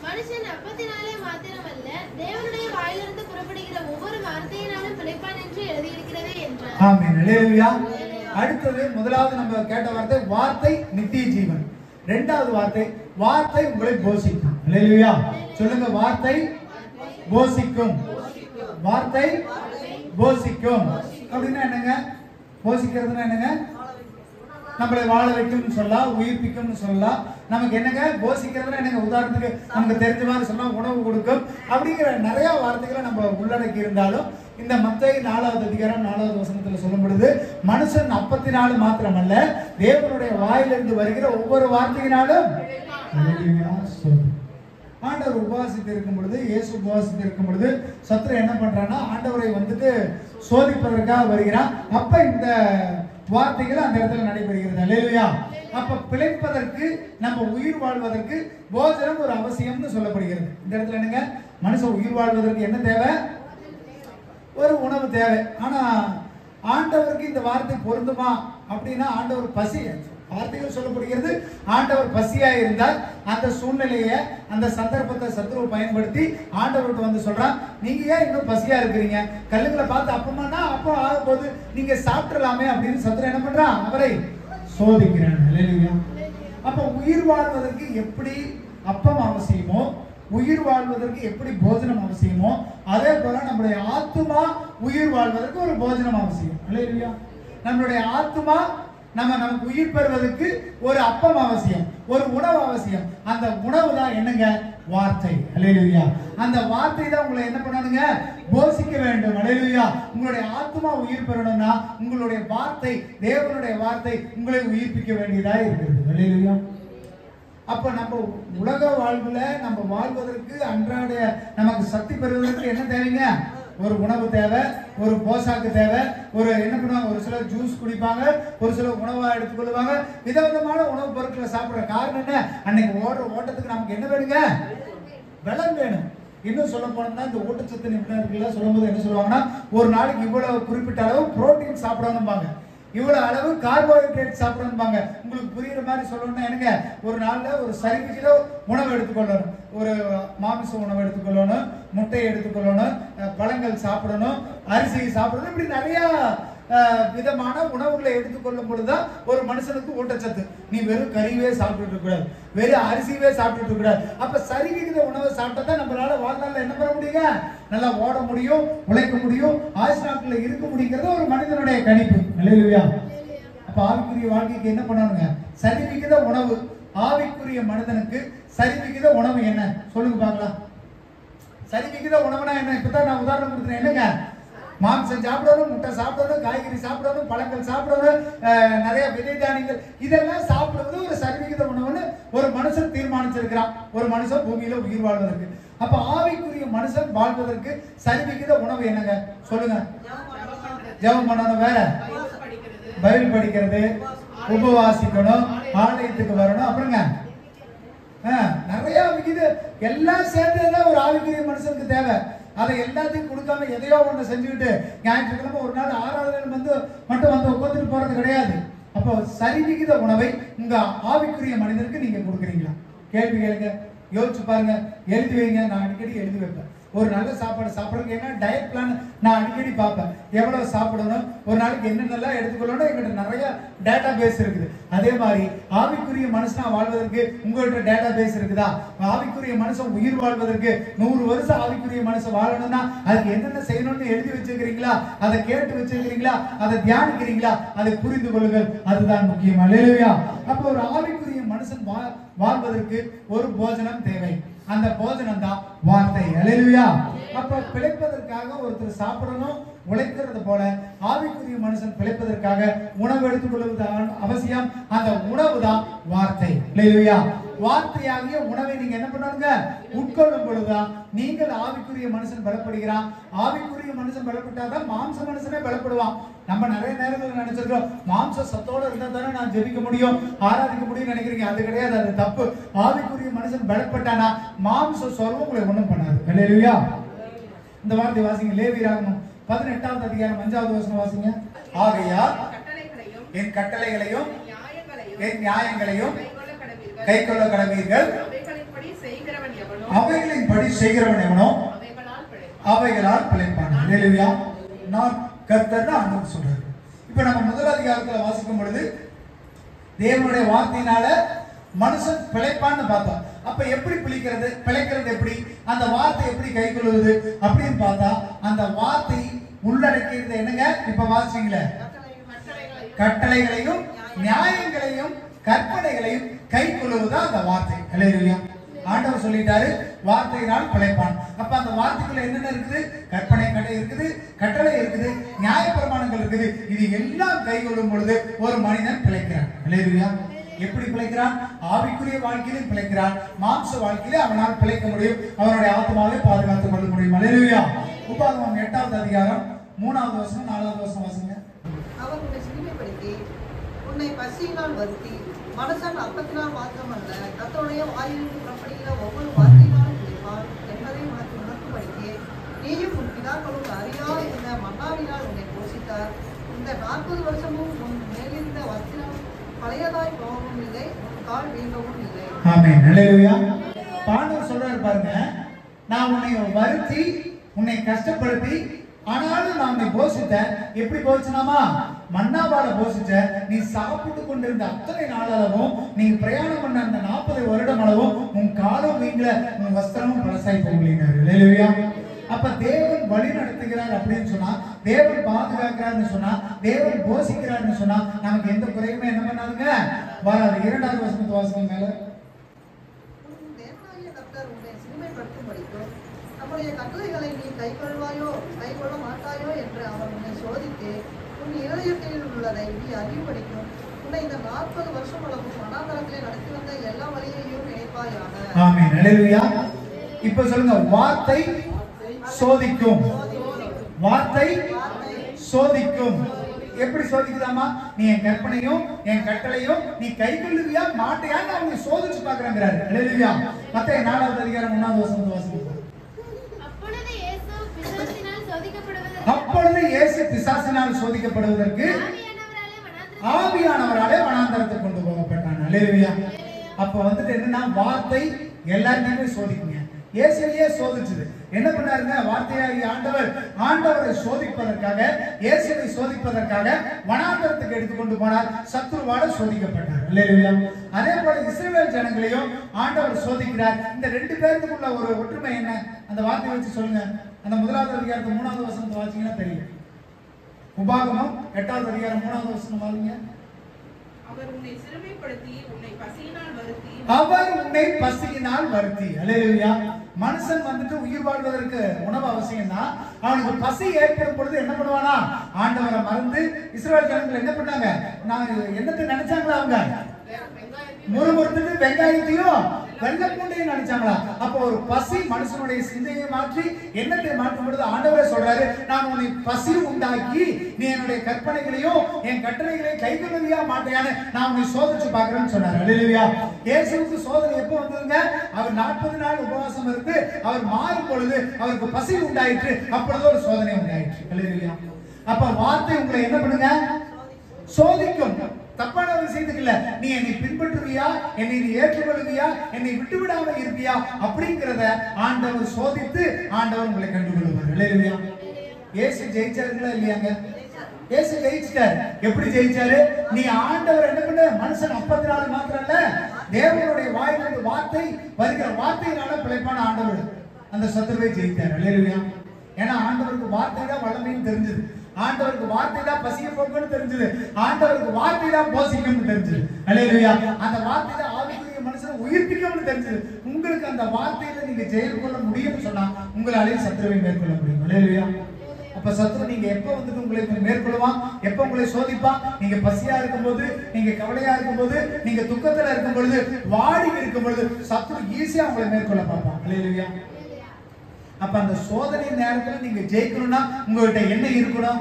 மனுஷன் அப்பத்தினாலே மாத்திரமல்ல, தேவனுடைய வாயிலிருந்து புறப்படுகிற ஒவ்வொரு வார்த்தையினாலும் பிழைப்பான் என்று எழுதியிருக்கிறதே என்றார்.
ஆமென். அல்லேலூயா. அடுத்தது முதலாவது நம்ம கேட்ட வார்த்தை வார்த்தை நித்திய ஜீவன். இரண்டாவது வார்த்தை வார்த்தை உங்களை போஷிக்கும். அல்லேலூயா. சொல்லுங்க, வார்த்தை போஷிக்கும். வார்த்தை போஷிக்கும் அப்படின்னா என்னங்க? போஷிக்கிறதுனா என்னங்க? நம்மளை வாழ வைக்கும்னு சொல்லலாம், உயிர்ப்பிக்கும்னு சொல்லலாம். நமக்கு என்னங்க போஷிக்கிறதுனா என்னங்க? உதாரணத்துக்கு நமக்கு தெரிஞ்ச மாதிரி சொல்லலாம், உணவு கொடுக்கும் அப்படிங்கிற நிறைய வார்த்தைகளை நம்ம உள்ளடக்கி இருந்தாலும் இந்த மத்தேயு 4வது அதிகாரம் 4வது வசனத்துல சொல்லும் பொழுது மனுஷன் அப்பத்தினால மாத்திரமல்ல, தேவனுடைய வாயிலிருந்து வருகிற ஒவ்வொரு வார்த்தையினாலும். ஆண்டவர் உபவாசித்து இருக்கும் பொழுது, இயேசு உபவாசித்து இருக்கும் பொழுது சத்துரு என்ன பண்றான்னா ஆண்டவரை வந்துட்டு சோதிப்பதற்காக வருகிறான். அப்ப இந்த வார்த்தைகள் அந்த இடத்துல நடைபெறுகிறது. அல்லேலூயா. அப்ப பிழைப்பதற்கு, நம்ம உயிர் வாழ்வதற்கு போஜனம் ஒரு அவசியம்னு சொல்லப்படுகிறது. இந்த இடத்துல என்னங்க? மனுஷன் உயிர் வாழ்வதற்கு என்ன தேவை? ஒரு உணவு தேவை. ஆனா ஆண்டவருக்கு இந்த வார்த்தை பொருந்துமா அப்படின்னா, ஆண்டவர் பசி, வார்த்தைகள் சொல்லப்படுகிறது, ஆண்டவர் பசியா இருந்தால் அந்த சூழ்நிலையை, அந்த சந்தர்ப்பத்தை சத்துருவை பயன்படுத்தி ஆண்டவர்கிட்ட வந்து சொல்றான், நீங்க ஏன் இன்னும் பசியா இருக்கிறீங்க? கல்லுங்களை பார்த்து அப்பமானா அப்போ ஆகும்போது நீங்க சாப்பிடலாமே அப்படின்னு சத்துரு என்ன பண்றான்? அவரை சோதிக்கிறான். அல்லேலூயா. அப்ப உயிர் வாழ்வதற்கு எப்படி அப்பம் அவசியமோ, உயிர் வாழ்வதற்கு எப்படி போஜனம் அவசியமோ, அதே போல நம்முடைய ஆத்துமா உயிர் வாழ்வதற்கு ஒரு போஜனம் அவசியம். அல்லேலூயா. நம்மளுடைய ஆத்துமா நமக்கு உயிர் பெறுவதற்கு ஒரு அப்பம் அவசியம், ஒரு உணவு அவசியம். அந்த உணவு தான் என்னங்க? வார்த்தை. அல்லேலூயா. அந்த வார்த்தை தான் உங்களை என்ன பண்ணணுங்க? போஷிக்க வேண்டும். அல்லேலூயா. உங்களுடைய ஆத்துமா உயிர் பெறணும்னா உங்களுடைய வார்த்தை, தேவனுடைய வார்த்தை உங்களை உயிர்ப்பிக்க வேண்டியதா இருக்கிறது. அல்லேலூயா. அப்ப நம்ம உலக வாழ்வுல நம்ம வாழ்வதற்கு, அன்றாட நமக்கு சக்தி பெறுவதற்கு என்ன தேவைங்க? ஒரு உணவு தேவை, ஒரு போசாக்கு தேவை, ஒரு என்ன பண்ணுவாங்க, ஒரு சிலர் ஜூஸ் குடிப்பாங்க, ஒரு சிலர் உணவா எடுத்துக்கொள்வாங்க. விதவிதமான உணவுப் பொருட்களை சாப்பிடுற காரணம் என்ன? அன்னைக்கு ஓடுற ஓட்டத்துக்கு நமக்கு என்ன வேணுங்க? பலம் வேணும். இன்னும் சொல்ல போனோம்னா இந்த ஊட்டச்சத்து நிபுணர்கள் சொல்லும்போது என்ன சொல்லுவாங்கன்னா, ஒரு நாளைக்கு இவ்வளவு குறிப்பிட்ட அளவு புரோட்டீன் சாப்பிடணும்பாங்க, இவ்வளவு அளவு கார்போஹைட்ரேட் சாப்பிடணும்பாங்க. உங்களுக்கு புரியுற மாதிரி சொல்லணும்னா எனக்கு ஒரு நாள்ல ஒரு சரிவிகித உணவு எடுத்துக்கொள்ளணும். ஒரு மாமிச உணவு எடுத்துக்கொள்ளணும், முட்டையை எடுத்துக்கொள்ளணும், பழங்கள் சாப்பிடணும், அரிசி சாப்பிடணும். இப்படி நிறைய விதமான உணவுகளை எடுத்துக்கொள்ளும் பொழுதுதான் ஒரு மனுஷனுக்கு ஊட்டச்சத்து. நீ வெறும் கறிவே சாப்பிட்டு கூடாது, வெறும் அரிசியவே சாப்பிட்டு கூடாது. அப்ப சரிவிகித உணவை சாப்பிட்டா தான் நம்மளால வாழ்நாள்ல என்ன பண்ண முடியுங்க? நல்லா ஓட முடியும், உழைக்க முடியும், ஆயுசு நாட்கள்ல இருக்க முடியுங்கிறது ஒரு மனிதனுடைய கணிப்பு. அல்லேலூயா. அப்ப ஆவிக்குரிய வாழ்க்கைக்கு என்ன பண்ணணுங்க? சரிவிகித உணவு. ஆவிக்குரிய மனிதனுக்கு சரிவிகித உணவு என்ன சொல்லுங்க பார்க்கலாம். சரிவிகித உணவுனா என்ன? இப்பதான் நான் உதாரணம் கொடுத்தேன். என்னங்க? மாம்சம் சாப்பிடணும், முட்டை சாப்பிடணும், காய்கறி சாப்பிடணும், பழங்கள் சாப்பிடணும், நிறைய விதை தானியங்கள், இதெல்லாம் சாப்பிடுவது ஒரு சரிவிகித உணவுன்னு ஒரு மனுஷன் தீர்மானிச்சிருக்கிறான். ஒரு மனுஷன் பூமியில உயிர் வாழ்வதற்கு. அப்ப ஆவிக்குரிய மனுஷன் வாழ்வதற்கு சரிவிகித உணவு என்னங்க சொல்லுங்க? ஜெபம் பண்ணணும், வேற பைபிள் படிக்கிறது, உபவாசிக்கணும், ஆலயத்துக்கு வரணும், அப்புறங்க நிறைய விகித எல்லாம் சேர்ந்ததுதான் ஒரு ஆவிக்குரிய மனுஷனுக்கு தேவை. அதை எல்லாத்தையும் கொடுக்காம எதையோ ஒண்ணு செஞ்சுக்கிட்டு ஞாயிற்றுக்கிழமை ஒரு நாள் ஆராதனை மட்டும் வந்து உட்காந்துட்டு போறது கிடையாது. அப்போ சரிவிகித உணவை உங்க ஆவிக்குரிய மனிதனுக்கு நீங்க கொடுக்குறீங்களா? கேள்வி கேளுங்க, யோசிச்சு பாருங்க, எழுதி வைங்க. நான் அடிக்கடி எழுதி வைப்பேன். ஒரு நல்ல சாப்பாடு சாப்பிட்றதுக்கு என்ன டயட் பிளான் நான் அடிக்கடி பார்ப்பேன். எவ்வளவு சாப்பிடணும், ஒரு நாளைக்கு என்னென்னலாம் எடுத்துக்கொள்ளணும், எங்கிட்ட நிறைய டேட்டா பேஸ் இருக்குது. அதே மாதிரி ஆவிக்குரிய மனுஷனா வாழ்வதற்கு உங்கள்கிட்ட டேட்டா பேஸ் இருக்குதா? ஆவிக்குரிய மனுஷன் உயிர் வாழ்வதற்கு 100 வருஷம் ஆவிக்குரிய மனுஷன் வாழணும்னா அதுக்கு என்னென்ன செய்யணும்னு எழுதி வச்சிருக்கிறீங்களா? அதை கேட்டு வச்சிருக்கிறீங்களா? அதை தியானிக்கிறீங்களா? அதை புரிந்து கொள்ளுங்கள், அதுதான் முக்கியம். அல்லேலூயா. அப்போ ஒரு ஆவிக்குரிய மனுஷன் வாழ்வதற்கு ஒரு போஜனம் தேவை. அந்த போஜனம் தான் வார்த்தை. அல்லேலூயா. அப்ப பிழைப்பதற்காக ஒருத்தர் சாப்பிடணும், உழைக்கிறது போல ஆவிக்குரிய மனுஷன் பிழைப்பதற்காக உணவு எடுத்துக் கொள்வது அவசியம். அந்த உணவு தான் வார்த்தை. அல்லேலூயா. வார்த்தையாகிய உணவை நீங்க என்ன பண்ணுங்க? உட்கொள்ளும் பொழுதுதான் நீங்கள் ஆவிக்குரிய மனுஷன் பலப்படுகிறான். ஆவிக்குரிய மனுஷன் பலப்பட்டாதான் மாம்ச மனுஷனே பலப்படுவான். நம்ம நிறைய நேரங்கள் நினைச்சிருக்கோம், மாம்ச சத்தோட இருந்தா தானே நான் ஜெபிக்க முடியும், ஆராதிக்க முடியும் நினைக்கிறீங்க. அது கிடையாது, அது தப்பு. ஆவிக்குரிய மனுஷன் பலப்பட்டானா மாம்ச சொர்வம் உங்களை ஒண்ணும் பண்ணாது. அல்லேலூயா. இந்த வார்த்தை வாசிங்க, லேவியராகமம் 18வது அதிகாரம் 5வது வசனம் வாசிங்க. ஆகையால் என் கட்டளைகளையும் என் நியாயங்களையும் கைக்கொள்ள கடவீர்கள், அவைகளின்படி செய்கிறவன் எவனோ அவைகளால் பிழைப்பான். அல்லேலூயா. நான் கர்த்தர்னு ஆண்டவர் சொல்றாரு. இப்ப நம்ம முதல் அதிகாரத்துல வாசிக்கும் பொழுது தேவனுடைய வார்த்தையினால மனுஷன் பிழைப்பான்னு பார்த்தோம். அப்ப எப்படி பிழைக்கிறது எப்படி, அந்த வார்த்தை எப்படி கை கொள்வது அப்படின்னு பார்த்தா அந்த வார்த்தை உள்ளடக்கியது என்னங்க? இப்ப வாசிங்களே, கட்டளைகளையும் நியாயங்களையும் கற்பனைகளையும் கை கொள்வதுதான் அந்த வார்த்தை. அல்லேலூயா. ஆண்டவர் சொல்லிட்டாரு வார்த்தையினால் பிழைப்பான். அப்ப அந்த வார்த்தைக்குள்ள என்னென்ன இருக்குது? கற்பனை இருக்குது, கட்டளை இருக்குது, நியாயப்பிரமாணங்கள் இருக்குது. இது எல்லாம் கை கொள்ளும் பொழுது ஒரு மனிதன் பிழைக்கிறான். அல்லேலூயா. எப்படி பிழைக்கிறான்? ஆவிக்குரிய வாழ்க்கையிலும் பிழைக்கிறான், மாம்ச வாழ்க்கையிலே அவனால் பிழைக்க முடியும், அவனுடைய ஆத்மாவை பாதுகாத்துக் கொள்ள முடியும். அல்லேலூயா. உபாகமம் 8வது அதிகாரம் 3வது வசனம் 4வது வசனம் வாசிங்க.
அவர் உன்னை சிறுமைப்படுத்தி உன்னை பசியினால் வருத்தி மனுஷன் அப்பத்தினால் மாத்திரமல்ல கர்த்தருடைய வாயிலிருந்து புறப்படுகிற ஒவ்வொரு வார்த்தையினாலும் பிழைப்பான் என்பதை உனக்கு உணர்த்தும்படிக்கு நீயும் உன் பிதாக்களும் அறியாத இந்த மன்னாவினால் உன்னை போஷித்தார். இந்த 40 வருஷமும் உன் மேலிருந்த வஸ்திரம் பழையதாய் போகவும் இல்லை, உன் கால் வீங்கவும் இல்லை.
ஆமென். அல்லேலூயா. ஆண்டவர் சொல்றாரு பாருங்க, நான் உன்னை வருத்தி உன்னை கஷ்டப்படுத்தி ஆனாலும் நான் உன்னை போஷித்தேன். எப்படி போஷிச்சனாமா? மன்னாவால போஷிச்ச. நீ சாப்பிட்டு கொண்டிருந்த அத்தனை நாளளவும், நீ பிரயாணம் பண்ண அந்த 40 வருடம் அளவும் உன் காலம் வீங்கல, உன் வஸ்திரமும் பழசாய் போகலினாரு. அல்லேலூயா. அப்ப தேவன் வழி நடத்துகிறார் அப்படின்னு சொன்னா, தேவன் பாதுகாக்கிறார்னு சொன்னா, தேவன் போஷிக்கிறார்னு சொன்னா நமக்கு எந்த குறையுமே என்ன பண்ணாதுங்க வராது. 2வது வசனத்து வாசகம் மேல,
தேவனாகிய கர்த்தர் உன்னை சிறுமைப்படுத்தும்படிக்கும் நம்முடைய கட்டளைகளை நீ கைக்கொள்வாயோ கைக்கொள்ள மாட்டாயோ என்று அவர் உன்னை சோதித்து உன் இதயத்தில் உள்ளதை நீ அறிவுபடிக்கும் உன்னை இந்த 40 வருஷம் அளவும் மனாந்தரத்திலே நடத்தி வந்த எல்லா வழியையும் நினைப்பாயாக.
ஆமென். அல்லேலூயா. இப்ப சொல்லுங்க, வார்த்தை சோதிக்கும். வார்த்தை சோதிக்கும். எப்படி சோதிக்குதாமா? நீ என் கற்பனையும் என் கட்டளையும் நீ கைக்கொள்ளுவியா மாட்டையான்னு அவங்க சோதிச்சு பாக்குறாங்கிறாரு. அல்லேலூயா. மத்தேயு 4வது அதிகாரம் 3வது வசனத்தை வாசிங்க. அப்பொழுது இயேசு பிசாசினால் சோதிக்கப்படுவதற்கு ஆவியானவராலே வனாந்தரத்துக்கு கொண்டு போகப்பட்டான். அல்லேலூயா. அப்ப வந்துட்டு என்னன்னா, வார்த்தை எல்லாத்தையுமே சோதிக்குங்க. இயேசுவையே சோதிச்சது. என்ன பண்ணாருங்க? வார்த்தையாகிய ஆண்டவரை சோதிப்பதற்காக, இயேசுவை சோதிப்பதற்காக வனாந்தரத்துக்கு எடுத்துக்கொண்டு போனார். சத்துருவால சோதிக்கப்பட்டார். அல்லேலூயா. அதே போல இஸ்ரவேல் ஜனங்களையும் ஆண்டவர் சோதிக்கிறார். இந்த ரெண்டு பேருக்குள்ள ஒரு ஒற்றுமை என்ன? அந்த வார்த்தையை வச்சு சொல்லுங்க. அந்த 1வது அதிகாரத்து 3வது வசனத்தை வாசிங்கன்னா தெரியும். உபாகமம் 8வது அதிகாரம் 3வது வசனம் வாசிங்க.
அவர் உன்னை சிறுமைப்படுத்தி உன்னை பசியினால் வருத்தி.
அவர் உன்னை பசியினால் வருத்தி. அல்லேலூயா. மனுஷன் வந்துட்டு உயிர் வாழ்வதற்கு உணவு அவசியம் தான். அவனுக்கு பசி ஏற்படும் பொழுது என்ன பண்ணுவானா? ஆண்டவரை மறந்து இஸ்ரவேல் ஜனங்கள் என்ன பண்ணாங்க? நான் என்னத்தை நினைச்சாங்களா? அவங்க முறுமுறுத்துட்டு வெங்காயத்தையும் வெள்ளை பூண்டையும் நினைச்சாங்களா? அப்போ ஒரு பசி மனுஷனுடைய சிந்தையை மாற்றி எண்ணத்தை மாற்றும் பொழுது ஆண்டவரே சொல்றாரு, நான் உன்னை பசி உண்டாக்கி நீ என்னுடைய கற்பனைகளையும் என் கட்டளைகளையும் கைகொள்ளுவியா மாட்டையான்னு நான் உன்னை சோதிச்சு பார்க்கிறேன்னு சொன்னார். அல்லேலூயா. இயேசுவுக்கு சோதனை எப்போ வந்ததுங்க? அவர் 40 நாள் உபவாசம் இருந்து அவர் மாறும் பொழுது அவருக்கு பசி உண்டாயிற்று. அப்பொழுது ஒரு சோதனை உண்டாயிற்று. அல்லேலூயா. அப்ப வார்த்தை உங்களை என்ன பண்ணுங்க? சோதிக்கும். தப்பான விஷயத்துக்கு இல்ல. நீ என்னை பின்பற்றுவியா, என்னை நீ ஏற்றுக்கொள்வியா, என்னை விட்டு விடாம இருப்பியா அப்படிங்கறத ஆண்டவர் சோதித்து ஆண்டவர் உங்களை கண்டுகொள்வார். அல்லேலூயா. இயேசு ஜெயிச்சாருங்களா இல்லையாங்க? இயேசு ஜெயிச்சிட்டார். எப்படி ஜெயிச்சாரு? நீ ஆண்டவர் என்ன பண்ண? மனுஷன் 54 மாத்திரம் இல்ல, தேவனுடைய வாயிலிருந்து வார்த்தை வருகிற வார்த்தையினால பிழைப்பான ஆண்டவர் அந்த சத்துருவை ஜெயித்தார். அல்லேலூயா. ஏன்னா ஆண்டவருக்கு வார்த்தை தான் வல்லமைன்னு தெரிஞ்சது. ஆண்டவருக்கு வார்த்தை தான் பசிய போக்குன்னு தெரிஞ்சது. ஆண்டவருக்கு வார்த்தை தான் போஷிக்கும்னு தெரிஞ்சது. அல்லேலூயா. அந்த வார்த்தை தான் ஆவிக்குரிய மனுஷனை உயிர்ப்பிக்கும்னு தெரிஞ்சது. உங்களுக்கு அந்த வார்த்தையில நீங்க ஜெயம் கொள்ள முடியும்னு சொன்னா உங்களாலே சத்துருவை மேற்கொள்ள முடியும். அல்லேலூயா. அப்ப சத்துரு நீங்க எப்ப வந்துட்டு உங்களை மேற்கொள்வான்? எப்ப உங்களை சோதிப்பான்? நீங்க பசியா இருக்கும்போது, நீங்க கவலையா இருக்கும்போது, நீங்க துக்கத்துல இருக்கும் பொழுது, வாடி இருக்கும் பொழுது சத்துரு ஈஸியா உங்களை மேற்கொள்ள பார்ப்பான். அல்லேலூயா. அப்ப அந்த சோதனை நேரத்துல நீங்க ஜெயிக்கணும்னா உங்ககிட்ட என்ன இருக்கணும்?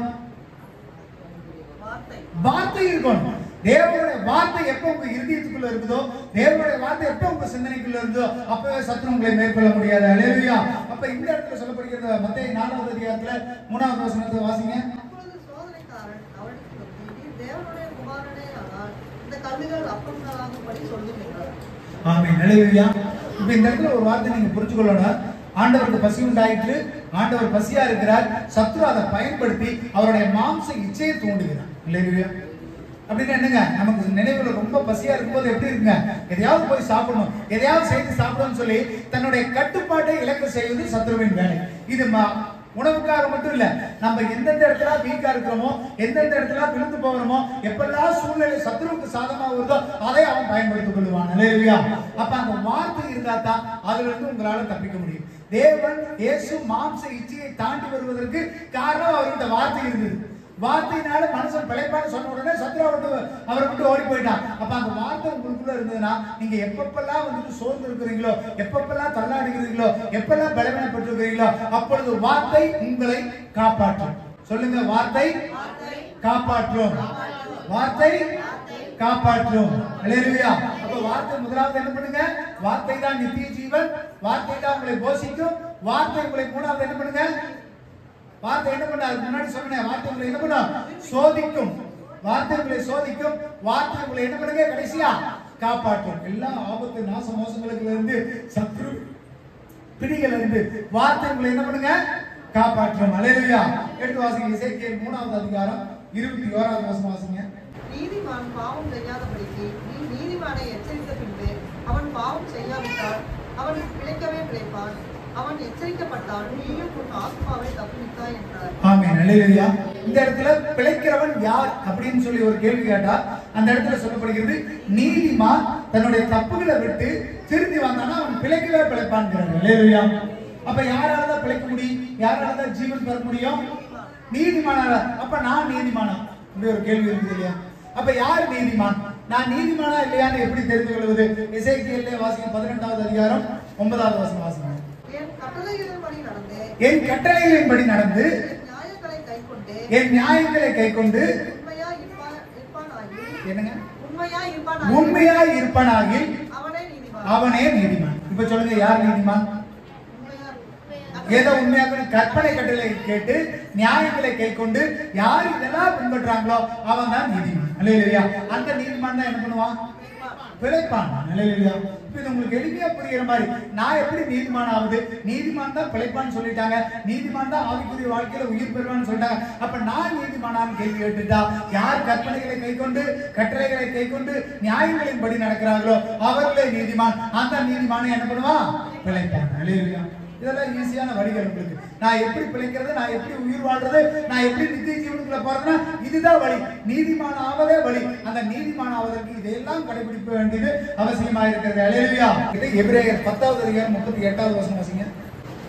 வார்த்தை இருக்கணும். தேவனுடைய வார்த்தை எப்ப உங்க இருதயத்துக்குள்ள இருக்குதோ, தேவனுடைய வார்த்தை எப்ப உங்க சிந்தனைக்குள்ள இருந்தோ அப்பவே சத்துரு உங்களை மேற்கொள்ள முடியாது. அல்லேலூயா. அப்ப இந்த இடத்துல சொல்லப்படுகிற மத்தேயு 4வது அதிகாரத்துல 3வது வசனத்தை வாசிங்க.
அப்பொழுது சோதனைக்காரன் அவனுக்கு வந்து, நீ தேவனுடைய குமாரனே ஆனால் இந்த கல்லுகள் அப்பங்களாகும்படி சொல்லும் என்றார்.
ஆமென். அல்லேலூயா. இப்ப இந்த இடத்துல ஒரு வார்த்தை நீங்க புரிஞ்சுக்கொள்ளணும். ஆண்டவருக்கு பசி உண்டாயிற்று. ஆண்டவர் பசியா இருக்கிறார். சத்துரு அதை பயன்படுத்தி அவருடைய மாம்ச இச்சையை தூண்டுகிறார். அல்லேலூயா. அப்படின்னா என்னங்க? நமக்கு நினைவுல ரொம்ப பசியா இருக்கும்போது எப்படி இருக்குங்க? எதையாவது போய் சாப்பிடணும், எதையாவது செய்து சாப்பிடணும்னு சொல்லி தன்னுடைய கட்டுப்பாட்டை இழக்க செய்வது சத்துருவின் வேலை. இது உணவுக்காக மட்டும் இல்ல, நம்ம எந்தெந்த இடத்துல வீக்கா இருக்கிறோமோ, எந்தெந்த இடத்துல விழுந்து போகிறோமோ, எப்பெல்லாம் சூழ்நிலை சத்துருவுக்கு சாதகமா வருதோ அதை அவன் பயன்படுத்திக் கொள்வான். அல்லேலூயா. அப்ப அந்த வார்த்தை இருந்தா தான் அதுல இருந்து உங்களால தப்பிக்க முடியும். தேவன் இயேசு மாம்ச இச்சையை தாண்டி வருவதற்கு காரணம் அவர்கிட்ட வார்த்தை இருந்தது. வார்த்தையினால மனுஷன் பிழைப்பான்னு சொன்ன உடனே சத்துரு அவரை விட்டு ஓடி போயிட்டான். அப்ப அந்த வார்த்தை உங்களுக்குள்ள இருந்ததுன்னா நீங்க எப்பப்பெல்லாம் வந்துட்டு சோர்ந்து இருக்கிறீங்களோ, எப்பப்பெல்லாம் தள்ளாடுகிறீங்களோ, எப்பெல்லாம் பலவீனப்பட்டிருக்கிறீங்களோ அப்பொழுது வார்த்தை உங்களை காப்பாற்றும். சொல்லுங்க, வார்த்தை காப்பாற்றும். வார்த்தை காப்பாற்றும். அல்லேலூயா. அப்ப வார்த்தை முதலாவது என்ன பண்ணுங்க? வார்த்தை தான் நித்திய ஜீவன். வார்த்தை தான் உங்களை போஷிக்கும். வார்த்தை உங்களை மூணாவது என்ன பண்ணுங்க? வார்த்தை என்ன பண்ணாரு? முன்னாடி சொன்னேன், வார்த்தை உங்களை என்ன பண்ணும்? சோதிக்கும். வார்த்தை உங்களை சோதிக்கும். வார்த்தை உங்களை என்ன பண்ணுங்க? கடைசியா காப்பாற்றும். எல்லா ஆபத்து நாச மோசங்களுக்கு இருந்து, சத்ரு பிடிகள் இருந்து வார்த்தை உங்களை என்ன பண்ணுங்க? காப்பாற்றும். அல்லேலூயா. எடுத்து வாசிங்க. எசேக்கியேல் 3வது அதிகாரம் 21வது வசனம் வாசிங்க.
நீதிமான் பாவம் செய்யாதபடிக்கு நீ நீதிமானை எச்சரித்த பின்பு அவன் பாவம் செய்யாவிட்டால் அவன் பிழைக்கவே பிழைப்பான். அவன் எச்சரிக்கப்பட்டான், நீயும் உன் ஆத்மாவை தப்புவித்தாய் என்றார்.
ஆமென். அல்லேலூயா. இந்த இடத்துல பிழைக்கிறவன் யார் அப்படின்னு சொல்லி ஒரு கேள்வி கேட்டா அந்த இடத்துல சொல்லப்படுகிறது, நீதிமான் தன்னுடைய தப்புகளை விட்டு திருந்தி வந்தானா அவன் பிழைக்கவே பிழைப்பான்ங்கிறார். அல்லேலூயா. அப்ப யாரால தான் பிழைக்க முடியும்? யாரால தான் ஜீவன் பெற முடியும்? நீதிமானால. அப்ப நான் நீதிமானா? இப்படி ஒரு கேள்வி இருக்குது இல்லையா? அப்ப யார் நீதிமான்? நான் நீதிமானா இல்லையான்னு எப்படி தெரிந்து கொள்வது? எசேக்கியேல் வாசிங்க 12வது அதிகாரம் 9வது வசனம் வாசிங்க.
என் கட்டளைகளின்படி நடந்து
என் கட்டளைகளின்படி நடந்து என் நியாயங்களை கைக்கொண்டு என்னங்க உண்மையாய் இருப்பானாகில் அவனே நீதிமான். இப்ப சொல்லுங்க, யார் நீதிமான்? ஏதோ உண்மையாக கற்பனை கட்டளை கேட்டு நியாயங்களை கைக்கொண்டு யார் இதெல்லாம் பின்பற்றாங்களோ அவன் தான் நீதிமான். அல்லேலூயா. அந்த நீதிமான் தான் என்ன பண்ணுவான்? பிழைப்பான். அல்லேலூயா. இது உங்களுக்கு எளிமையா புரியுற மாதிரி, நான் எப்படி நீதிமான் ஆகுது? நீதிமான் தான் பிழைப்பான்னு சொல்லிட்டாங்க, நீதிமான் தான் ஆவிக்குரிய வாழ்க்கையில உயிர் பெறுவான்னு சொல்லிட்டாங்க. அப்ப நான் நீதிமானான்னு கேள்வி கேட்டுட்டா, யார் கற்பனைகளை கைக்கொண்டு கட்டளைகளை கைக்கொண்டு நியாயங்களின் படி நடக்கிறார்களோ அவர்களே நீதிமான். அந்த நீதிமானை என்ன பண்ணுவான்? பிழைப்பான். அல்லேலூயா. இதெல்லாம் ஈஸியான வழிகள் உங்களுக்கு. நான் எப்படி பிழைக்கிறது, நான் எப்படி உயிர் வாழ்றது, நான் எப்படி நித்திய ஜீவனுக்குள்ள போறதுன்னா இதுதான் வழி. நீதிமான ஆவதே வழி. அந்த நீதிமான ஆவதற்கு இதையெல்லாம் கடைபிடிக்க வேண்டியது அவசியமா இருக்கிறது. அல்லேலூயா. இது எபிரேயர் 10வது அதிகாரம் 38வது வசனம் வாசிங்க.